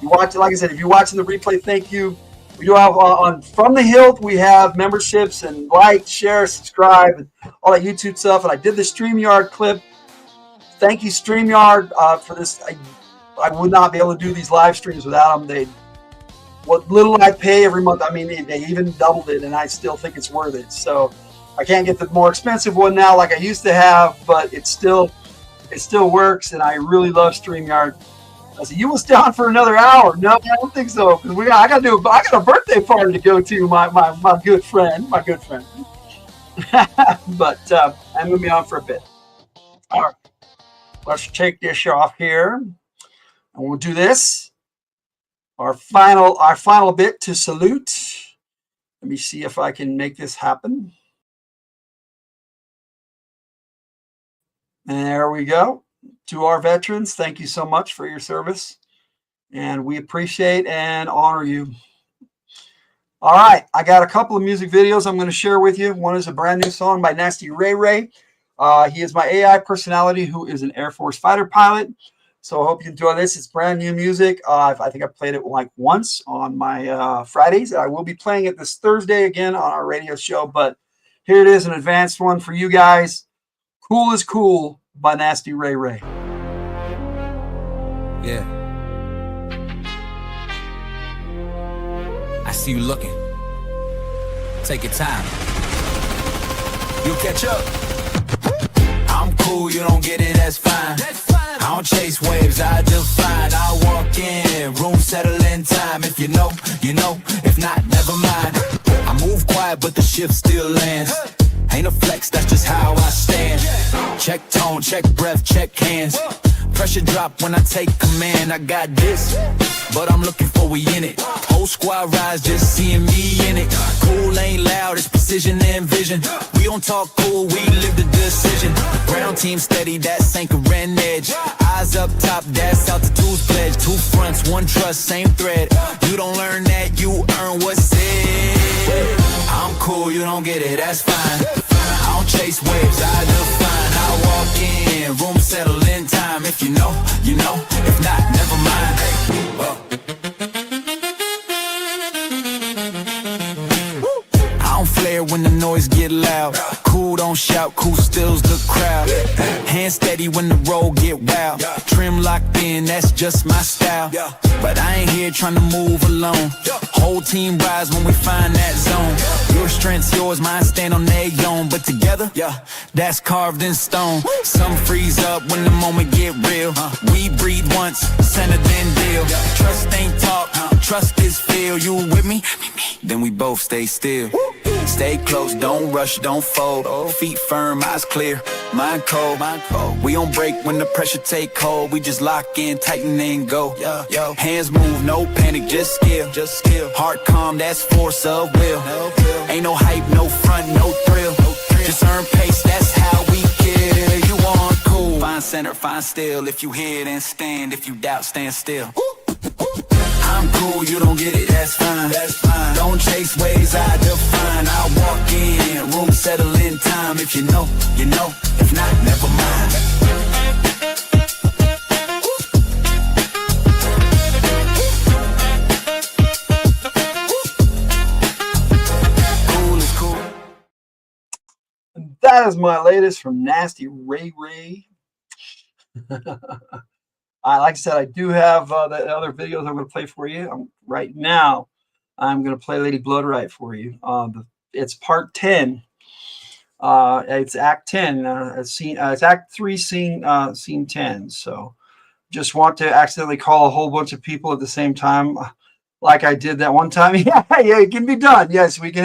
You watch, like I said, if you're watching the replay, thank you. We do have on From the Hilt, we have memberships and like, share, subscribe, and all that YouTube stuff. And I did the StreamYard clip. Thank you, StreamYard, for this. I would not be able to do these live streams without them. What little I pay every month, I mean, they even doubled it, and I still think it's worth it. So I can't get the more expensive one now like I used to have, but it still works, and I really love StreamYard. I said, you will stay on for another hour? No, I don't think so. Because I got a birthday party to go to. My good friend, but I'm gonna be on for a bit. All right, let's take this off here, and we'll do this. Our final bit to salute. Let me see if I can make this happen. And there we go. To our veterans, thank you so much for your service. And we appreciate and honor you. All right, I got a couple of music videos I'm going to share with you. One is a brand new song by Nasty Ray Ray. He is my AI personality who is an Air Force fighter pilot. So I hope you enjoy this. It's brand new music. I think I played it like once on my Fridays. I will be playing it this Thursday again on our radio show. But here it is, an advanced one for you guys. Cool is Cool by Nasty Ray Ray. Yeah. I see you looking. Take your time. You'll catch up. I'm cool, you don't get it, that's fine. I don't chase waves, I just find. I walk in, room settle in time. If you know, you know. If not, never mind. I move quiet, but the shift still lands. Ain't a flex, that's just how I stand. Check tone, check breath, check hands. Pressure drop when I take command. I got this, but I'm looking for we in it. Whole squad rise, just seeing me in it. Cool ain't loud, it's precision and vision. We don't talk cool, we live the decision. Ground team steady, that's anchor and edge. Eyes up top, that's altitude's pledge. Two fronts, one trust, same thread. You don't learn that, you earn what's said. I'm cool, you don't get it, that's fine. I don't chase waves, I define. I walk in, room settle in time. If you know, you know. If not, never mind. I don't flare when the noise get loud. Cool, don't shout, cool stills the crowd. Hand steady when the roll get wild. Trim locked in, that's just my style. But I ain't here trying to move alone. Whole team rise when we find that zone. Your strength's yours, mine stand on their own. But together, that's carved in stone. Some freeze up when the moment get real. We breathe once, center then deal. Trust ain't talk, trust is feel. You with me? Then we both stay still. Stay close, don't rush, don't fold. Feet firm, eyes clear, mind cold. We don't break when the pressure take hold. We just lock in, tighten and go. Hands move, no panic, just skill. Heart calm, that's force of will. Ain't no hype, no front, no thrill. Just earn pace, that's how we kill. You on cool, find center, find still. If you hear, then stand. If you doubt, stand still. I'm cool, you don't get it, that's fine. Don't chase ways I define. I walk in, room settle in time. If you know, you know. If not, never mind. Cool is cool. And that is my latest from Nasty Ray Ray. Like I said, I do have the other videos I'm going to play for you. Right now, I'm going to play Lady Bloodright for you. It's part 10. It's Act 10. It's Act 3, Scene 10. So, just want to accidentally call a whole bunch of people at the same time, like I did that one time. Yeah, it can be done. Yes, we can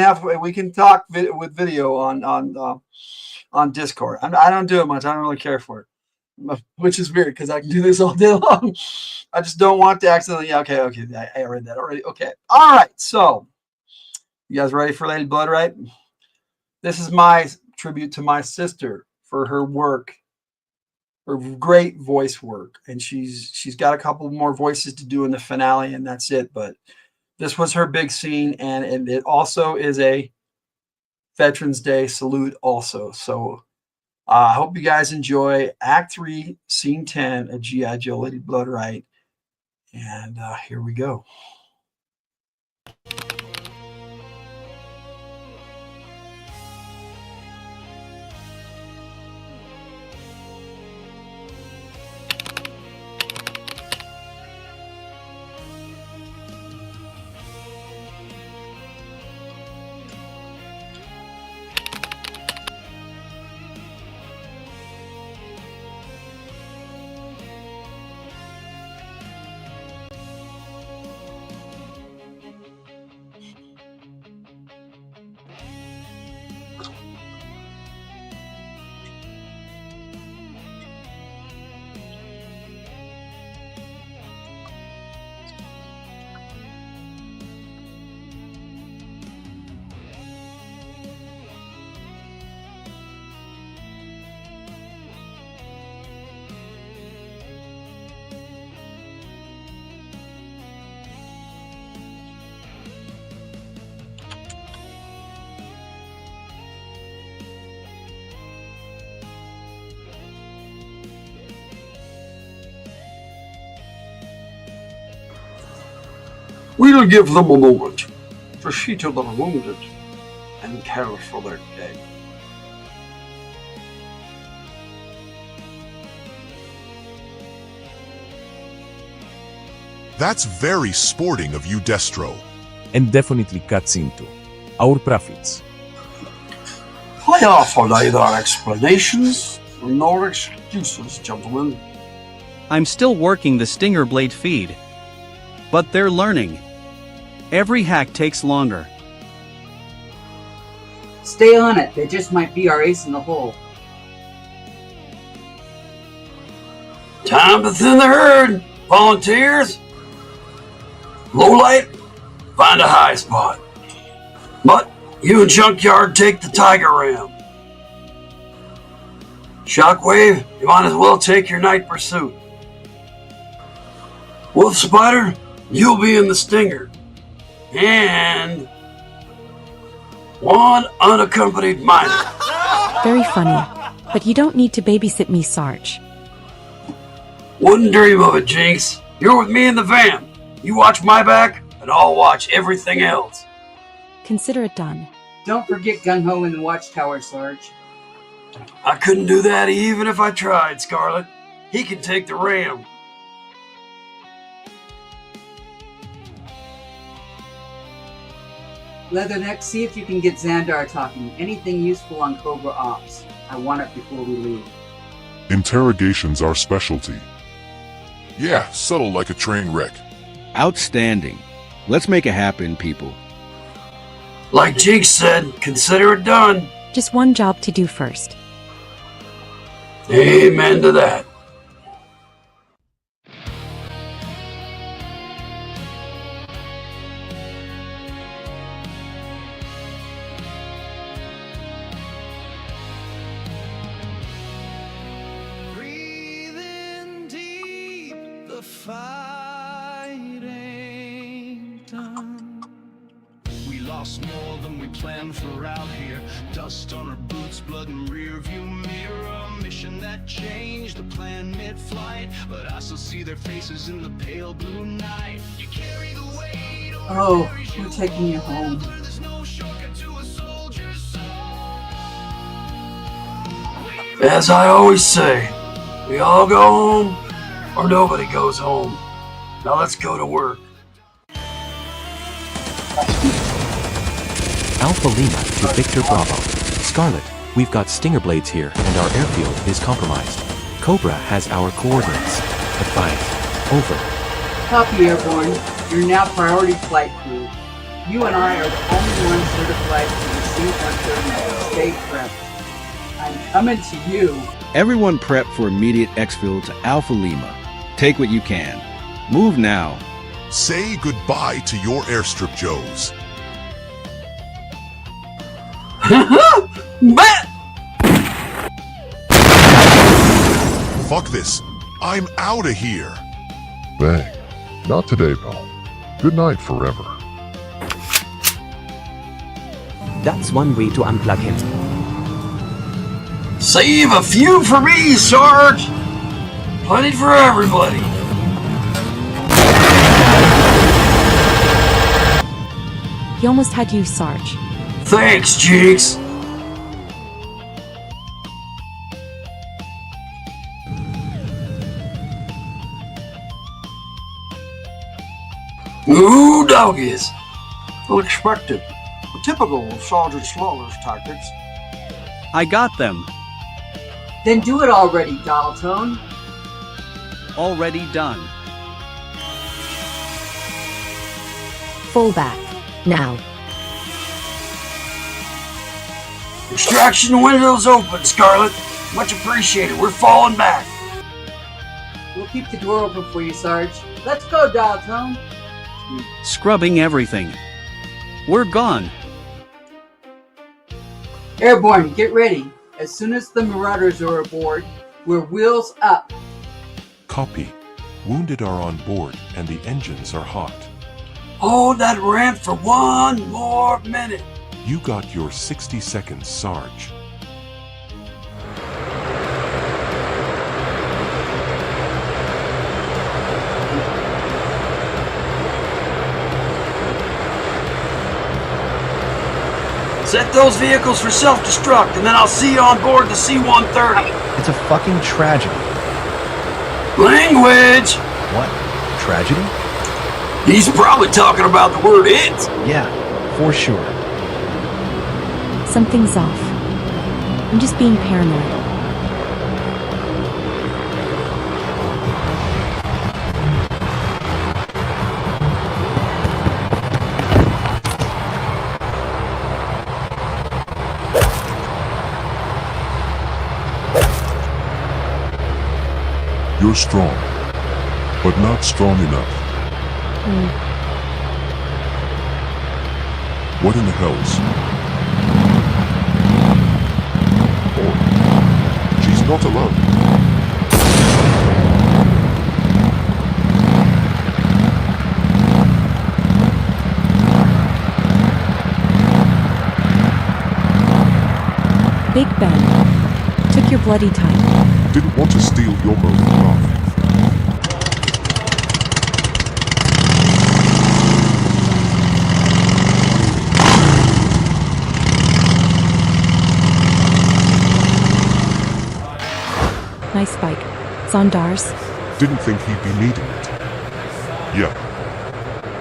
talk with video on Discord. I don't do it much. I don't really care for it. Which is weird because I can do this all day long. I just don't want to accidentally. Yeah, okay. I read that already. Okay. All right. So, you guys ready for Lady Bloodright? This is my tribute to my sister for her work, her great voice work, and she's got a couple more voices to do in the finale, and that's it. But this was her big scene, and it also is a Veterans Day salute also. So. I hope you guys enjoy Act 3, Scene 10 of G.I. Joe Lady Bloodright. And here we go. We'll give them a moment to see to the wounded and care for their dead. That's very sporting of you, Destro. And definitely cuts into our profits. I offer neither explanations nor excuses, gentlemen. I'm still working the Stinger Blade feed. But they're learning. Every hack takes longer. Stay on it. They just might be our ace in the hole. Time to thin the herd, volunteers. Low light, find a high spot. Mutt, you and Junkyard take the Tiger Ram. Shockwave, you might as well take your night pursuit. Wolf Spider, you'll be in the Stinger. And one unaccompanied minor. Very funny, but you don't need to babysit me, Sarge. Wouldn't dream of it, Jinx. You're with me in the van. You watch my back, and I'll watch everything else. Consider it done. Don't forget Gung-Ho in the watchtower, Sarge. I couldn't do that even if I tried, Scarlet. He can take the ram. Leatherneck, see if you can get Xandar talking. Anything useful on Cobra Ops. I want it before we leave. Interrogation's our specialty. Yeah, subtle like a train wreck. Outstanding. Let's make it happen, people. Like Jake said, consider it done. Just one job to do first. Amen to that. Breathing deep, the fight ain't done. We lost more than we planned for out here. Dust on our boots, blood in rearview mirror. Mission that changed the plan mid-flight, but I still see their faces in the pale blue night. You carry the weight. Oh, we're taking you home. There's no shortcut to a soldier's soul. As I always say, we all go home or nobody goes home. Now let's go to work. Alpha Lima to Victor Bravo. Scarlet, we've got Stinger blades here and our airfield is compromised. Cobra has our coordinates. Advise. Over. Copy, Airborne. You're now priority flight crew. You and I are the only ones certified to receive Hunter. Stay prepped. I'm coming to you. Everyone prep for immediate exfil to Alpha Lima. Take what you can. Move now. Say goodbye to your airstrip Joes. Bet! Fuck this. I'm out of here. Bang. Not today, pal. Good night forever. That's one way to unplug him. Save a few for me, Sarge! Plenty for everybody. He almost had you, Sarge. Thanks, Jinx. Ooh, doggies. Unexpected. Typical of Sergeant Slaughter's tactics. I got them. Then do it already, Dialtone. Already done. Full back. Now. Extraction window's open, Scarlet. Much appreciated. We're falling back. We'll keep the door open for you, Sarge. Let's go, Dialtone. Scrubbing everything. We're gone. Airborne, get ready. As soon as the Marauders are aboard, we're wheels up. Copy. Wounded are on board and the engines are hot. Hold that ramp for one more minute. You got your 60 seconds, Sarge. Set those vehicles for self-destruct, and then I'll see you on board the C-130. It's a fucking tragedy. Language! What? Tragedy? He's probably talking about the word it. Yeah, for sure. Something's off. I'm just being paranoid. You're strong, but not strong enough. What in the hells? Oh, she's not alone. Big Ben. Took your bloody time. Didn't want to steal your moment, Mark. Nice bike. Zondar's. Didn't think he'd be needing it. Yeah.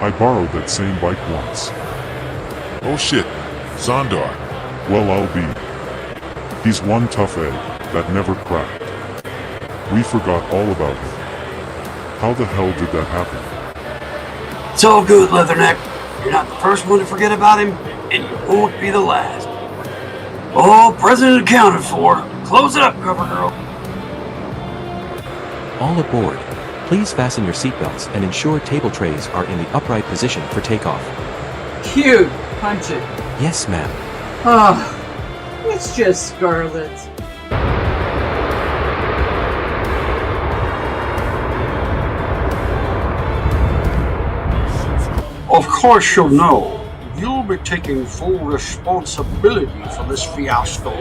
I borrowed that same bike once. Oh shit. Zondar. Well, I'll be. He's one tough egg that never cracked. We forgot all about him. How the hell did that happen? It's all good, Leatherneck. You're not the first one to forget about him, and you won't be the last. All present accounted for. Close it up, cover girl. All aboard. Please fasten your seatbelts and ensure table trays are in the upright position for takeoff. Cute. Punch it. Yes, ma'am. Oh, it's just Scarlet. Of course you know. You'll be taking full responsibility for this fiasco.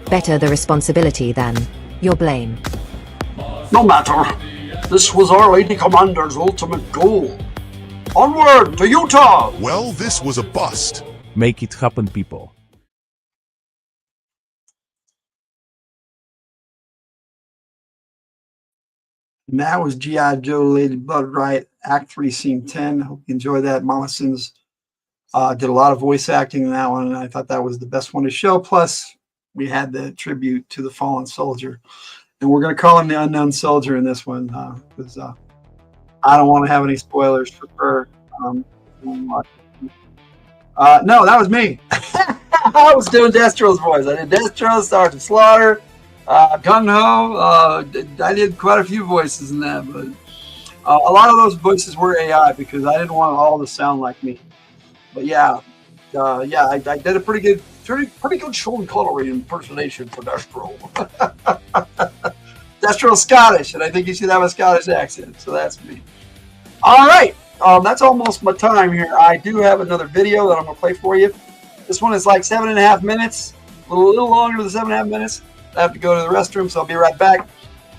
Better the responsibility than your blame. No matter. This was our Lady Commander's ultimate goal. Onward to Utah! Well, this was a bust. Make it happen, people. And that was G.I. Joe Lady Bloodright, Act 3, Scene 10. Hope you enjoyed that. Mama Sins did a lot of voice acting in that one, and I thought that was the best one to show. Plus, we had the tribute to the fallen soldier. And we're going to call him the Unknown Soldier in this one, because I don't want to have any spoilers for her. No, that was me. I was doing Destro's voice. I did Destro, Sergeant Slaughter, Gung Ho. I did quite a few voices in that, but a lot of those voices were AI because I didn't want all to sound like me. But yeah, I did a pretty good Sean Connery impersonation for Destro. Destro's Scottish, and I think you should have a Scottish accent, so that's me. All right, that's almost my time here. I do have another video that I'm going to play for you. This one is like 7.5 minutes, a little longer than 7.5 minutes. I have to go to the restroom, so I'll be right back.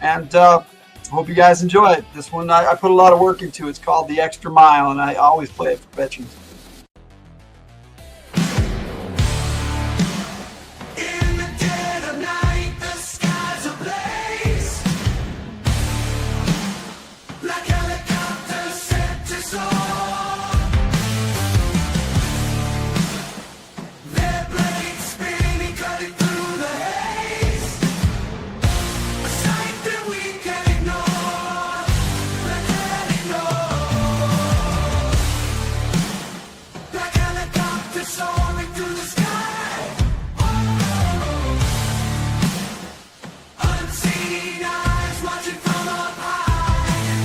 And hope you guys enjoy it. This one, I put a lot of work into. It's called The Extra Mile, and I always play it for veterans. In the dead of night, the skies ablaze, like helicopters set to soar. Their blades spinning, cutting through the haze, a sight that we can't ignore, like helicopters soaring through the sky. Unseen eyes watching from up high,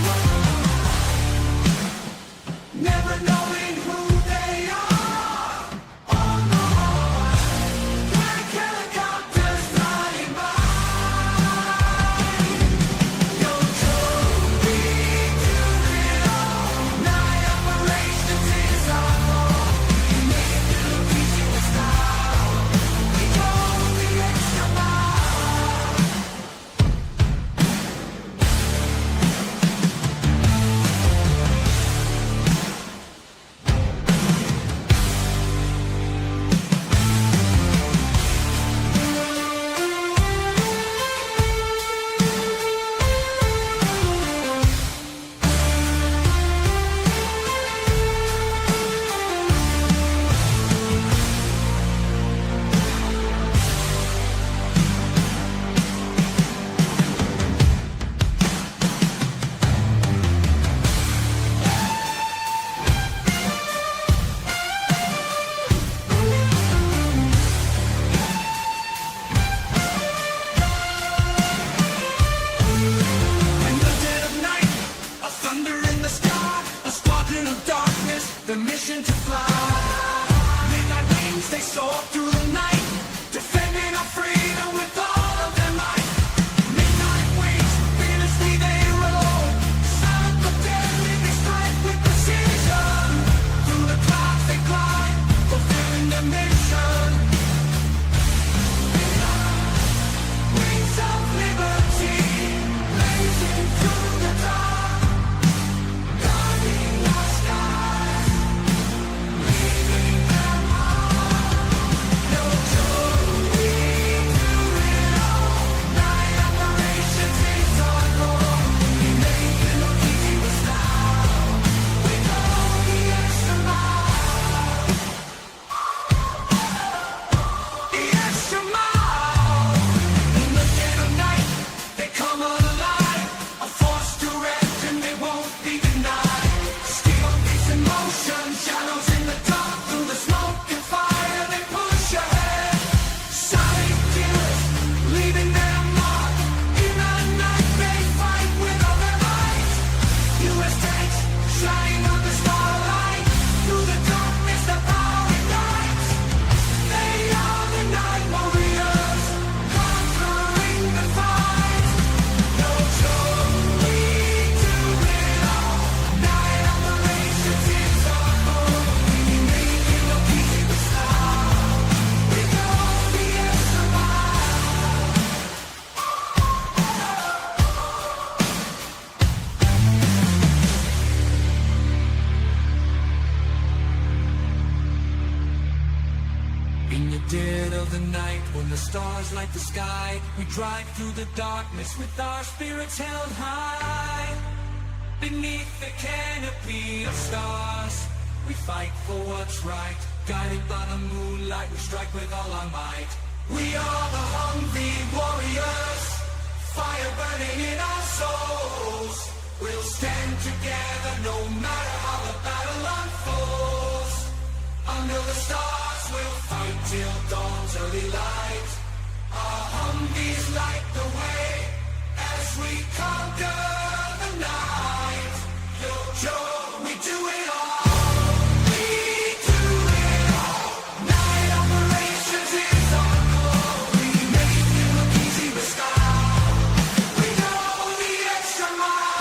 never knowing who they are. On the horn, like helicopters flying by. Your trophy to it all. Night operations is our goal. You make it through the beach with style. We go the extra mile. In the dead of night, a thunder in the sky, a squadron of darkness, the mission to fly. Midnight wings, they soar through the night, defending our freedom with all of their might. Midnight wings, fearlessly they roll, silent but deadly, they strike with precision. Through the clouds they glide, fulfilling their mission. Wings of liberty, blazing through the dark, guarding our skies, leaving them harm. No joy to Dead of the night, when the stars light the sky, we drive through the darkness with our spirits held high. Beneath the canopy of stars, we fight for what's right. Guided by the moonlight, we strike with all our might. We are the hungry warriors, fire burning in our souls. We'll stand together no matter how the battle unfolds. Under the stars we'll fight till dawn's early light. Our Humvees light the way as we conquer the night. Yo, Joe, we do it all. We do it all. Night operations is our goal. We make it look easy with style. We go the extra mile.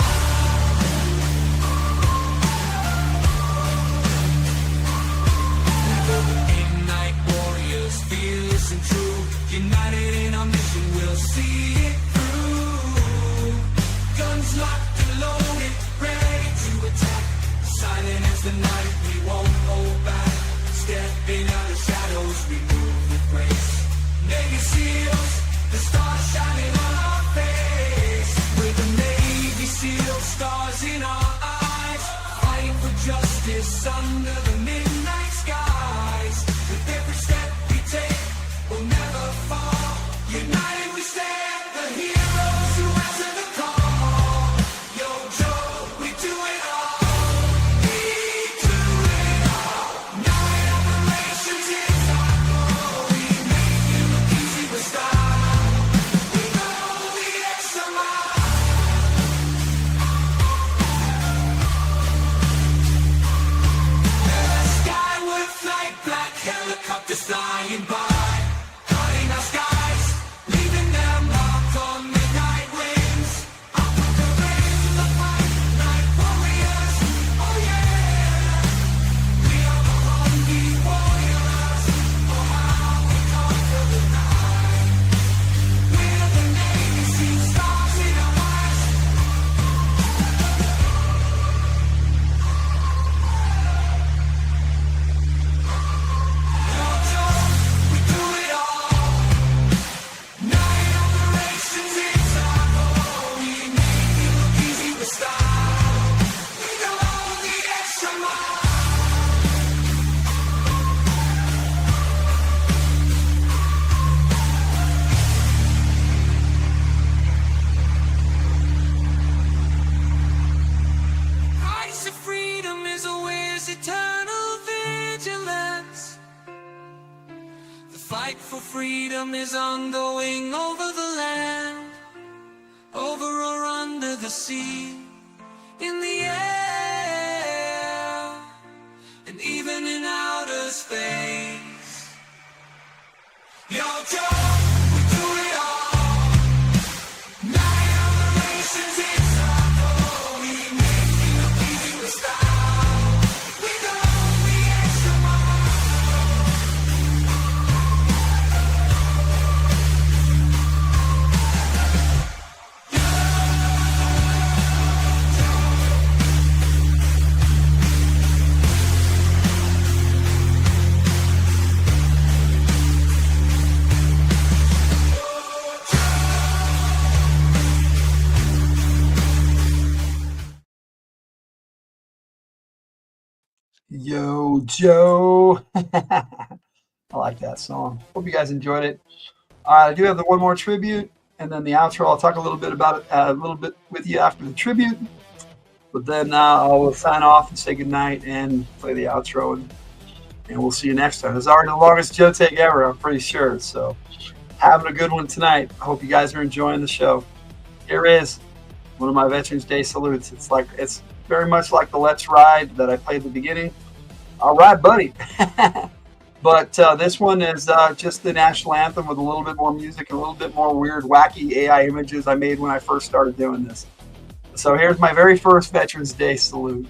Night warriors, fearless and true, united in our mission, we'll see it through. Guns locked and loaded, ready to attack. Silent as the night, we won't hold back. Stepping out of shadows, we move with grace. Navy SEALs, the stars shining on our face. With the Navy SEALs, stars in our eyes, fighting for justice under the midnight skies. With every step we take, we'll never fall. United we stand, the heroes who answer the call. Yo, Joe, we do it all. We do it all. Night operations is our goal. We make it look easy with style. We go the extra mile. Skyward flight, black helicopters flying by, guarding our skies, leaving their mark on midnight winds. Up with the rays of the fight, night warriors, oh yeah. We are the hungry warriors, oh how we conquer the night. We're the Navy SEAL, stars in our eyes. Yo, Joe, we do it all. Night operations is our goal. We make it look easy with style. We go the extra mile. Price of freedom is always eternal vigilance. The fight for freedom is ongoing over the land, over or under the sea, in the air, and even in outer space. Yo, Joe, we do it all. Night operations is our goal. We make it look easy with style. We go the extra mile. Yo, Joe. I like that song. Hope you guys enjoyed it. I do have the one more tribute, and then the outro. I'll talk a little bit about it, a little bit with you after the tribute. But then I will sign off and say goodnight and play the outro, and we'll see you next time. It's already the longest Joe take ever, I'm pretty sure. So having a good one tonight. I hope you guys are enjoying the show. Here is one of my Veterans Day salutes. It's very much like the Let's Ride that I played at the beginning. All right, buddy. But this one is just the national anthem with a little bit more music and a little bit more weird, wacky AI images I made when I first started doing this. So here's my very first Veterans Day salute.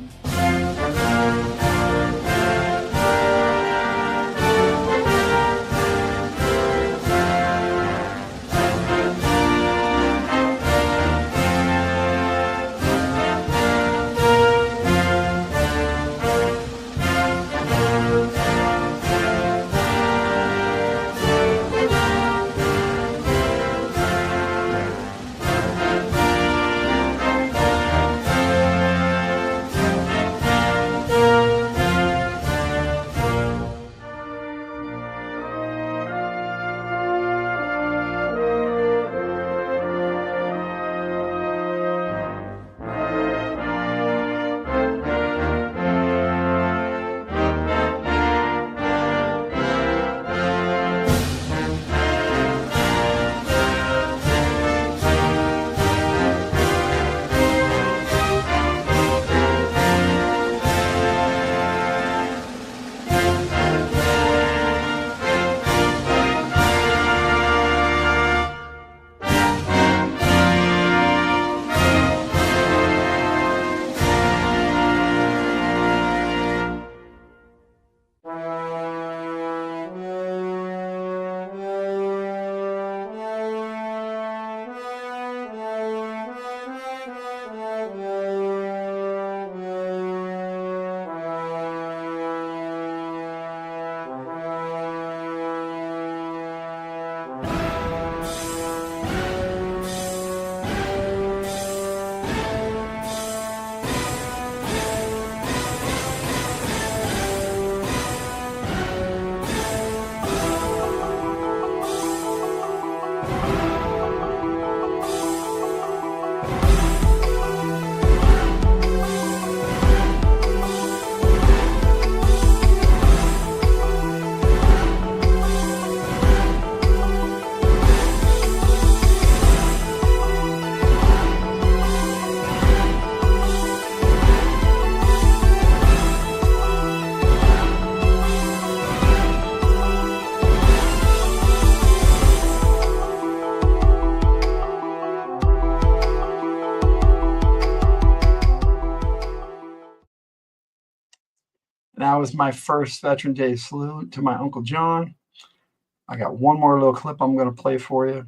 And that was my first Veterans Day salute to my Uncle John. I got one more little clip I'm going to play for you,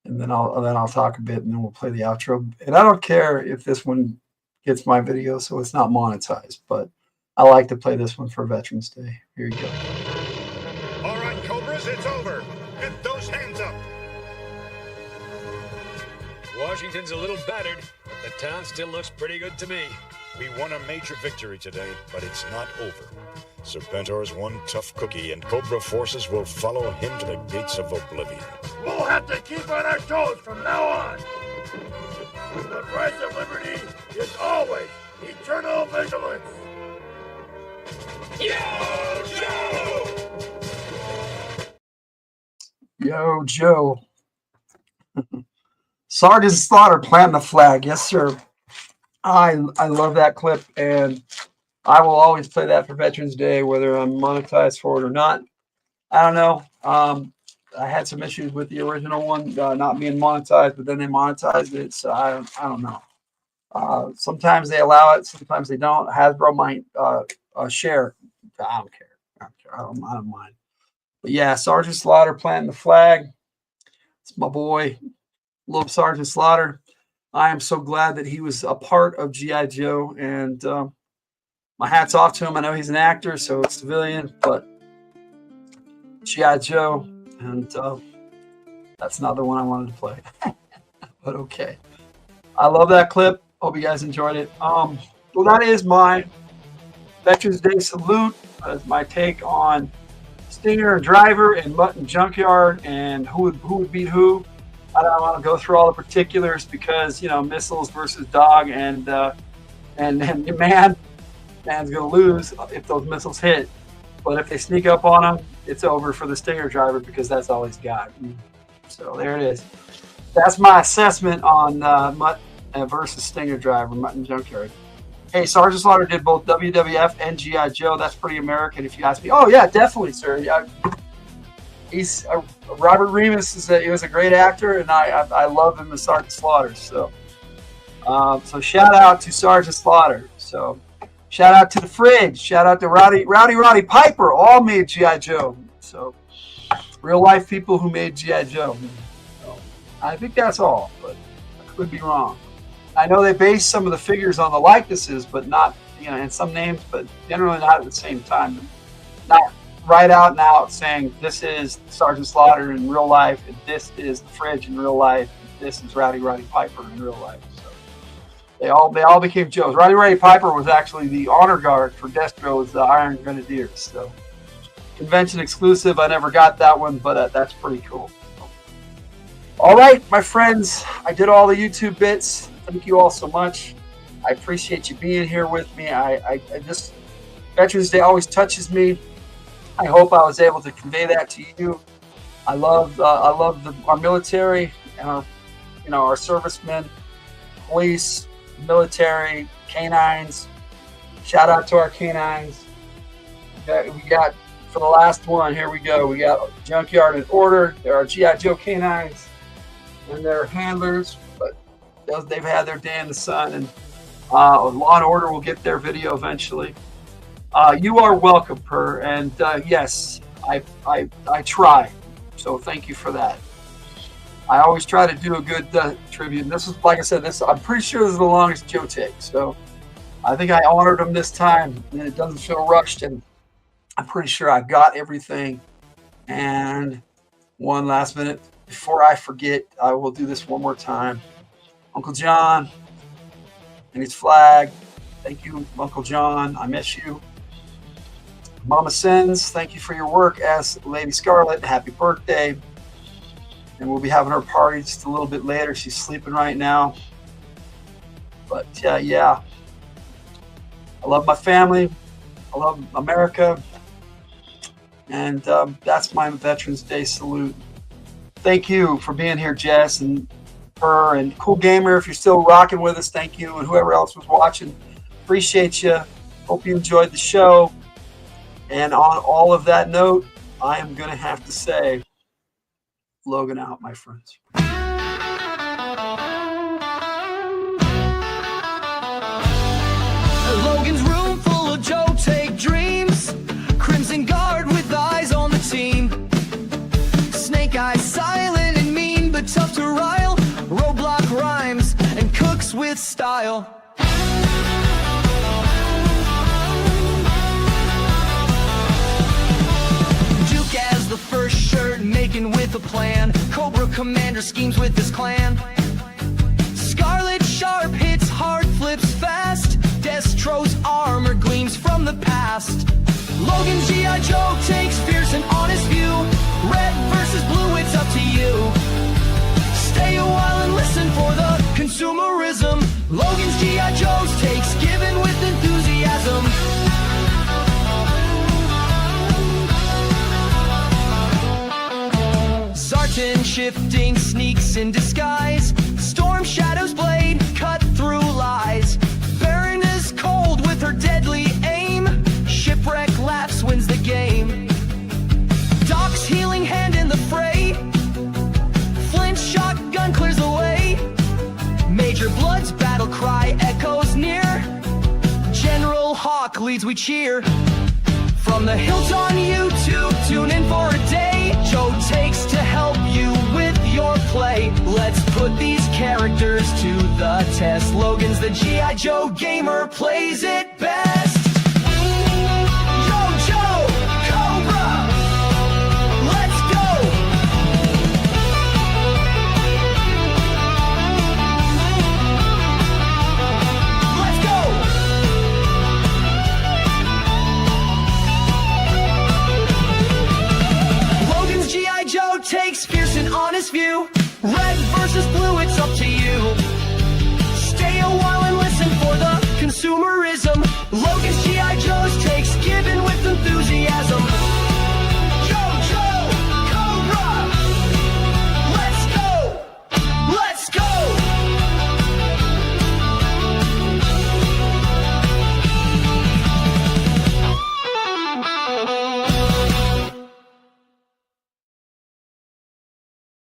and then I'll talk a bit, and then we'll play the outro. And I don't care if this one gets my video, so it's not monetized, but I like to play this one for Veterans Day. Here you go. All right, Cobras, it's over. Get those hands up. Washington's a little battered, but the town still looks pretty good to me. We won a major victory today, but it's not over. Serpentor's one tough cookie, and Cobra forces will follow him to the gates of oblivion. We'll have to keep on our toes from now on. The price of liberty is always eternal vigilance. Yo, Joe! Yo, Joe. Sergeant Slaughter planting the flag. Yes, sir. I love that clip, and I will always play that for Veterans Day, whether I'm monetized for it or not. I don't know. I had some issues with the original one not being monetized, but then they monetized it, so I don't know. Sometimes they allow it, sometimes they don't. Hasbro might share. I don't care. I don't mind. But yeah, Sergeant Slaughter planting the flag. It's my boy. Love Sergeant Slaughter. I am so glad that he was a part of G.I. Joe, and my hat's off to him. I know he's an actor, so it's civilian, but G.I. Joe, and that's not the one I wanted to play. But okay. I love that clip. Hope you guys enjoyed it. Well, that is my Veterans Day salute. That is my take on Stinger and Driver and Mutt and Junkyard and who would beat who. I don't want to go through all the particulars because, you know, missiles versus dog and man's going to lose if those missiles hit. But if they sneak up on him, it's over for the Stinger Driver because that's all he's got. So there it is. That's my assessment on Mutt versus Stinger Driver, Mutt and Junkyard. Hey, Sergeant Slaughter did both WWF and G.I. Joe. That's pretty American if you ask me. Oh, yeah, definitely, sir. Yeah. He's Robert Remus he was a great actor, and I love him as Sergeant Slaughter. So shout out to Sergeant Slaughter. So shout out to the Fridge. Shout out to Rowdy Piper. All made G.I. Joe. So real life people who made G.I. Joe. So I think that's all, but I could be wrong. I know they based some of the figures on the likenesses, but not, you know, and some names, but generally not at the same time. Not right out and out saying this is Sergeant Slaughter in real life, and this is the Fridge in real life, and this is Rowdy Piper in real life. So they all became Joes. Rowdy Piper was actually the honor guard for Destro's Iron Grenadiers. So convention exclusive. I never got that one, but that's pretty cool. So, all right, my friends, I did all the YouTube bits. Thank you all so much. I appreciate you being here with me. I just Veterans Day always touches me. I hope I was able to convey that to you. I love our military and our servicemen, police, military, canines. Shout out to our canines. We got for the last one. Here we go. We got Junkyard in order. There are G.I. Joe canines and their handlers, but they've had their day in the sun. And Law and Order will get their video eventually. You are welcome, Per, and yes, I try. So thank you for that. I always try to do a good tribute. And this is, like I said, I'm pretty sure this is the longest Joe take. So I think I honored him this time, and it doesn't feel rushed. And I'm pretty sure I got everything. And one last minute before I forget, I will do this one more time. Uncle John and his flag. Thank you, Uncle John. I miss you. Mama Sins, thank you for your work as Lady Scarlet. Happy birthday. And we'll be having her party just a little bit later. She's sleeping right now. But yeah. I love my family. I love America. And that's my Veterans Day salute. Thank you for being here, Jess and her and Cool Gamer. If you're still rocking with us, thank you. And whoever else was watching, appreciate you. Hope you enjoyed the show. And on all of that note, I am going to have to say, Logan out, my friends. Logan's room full of Joe take dreams. commander schemes with his clan. Scarlet sharp hits hard, flips fast. Destro's armor gleams from the past. Logan's G.I. Joe takes fierce and honest view. Red versus blue, it's up to you. Stay a while and listen for the consumerism. Logan's G.I. Joe's takes given with enthusiasm. Sergeant shifting sneaks in disguise. Storm Shadow's blade cut through lies. Baron is cold with her deadly aim. Shipwreck laughs, wins the game. Doc's healing hand in the fray. Flint shotgun clears the way. Major Blood's battle cry echoes near. General Hawk leads, we cheer. From the hills on YouTube, tune in for a day. Joe takes to help you with your play. Let's put these characters to the test. Logan's the G.I. Joe gamer, plays it best. Yo, Joe, Cobra, let's go. Let's go. Logan's G.I. Joe takes fierce and honest view. Red versus blue, it's up to you. Stay a while and listen for the consumerism. Logan's G.I.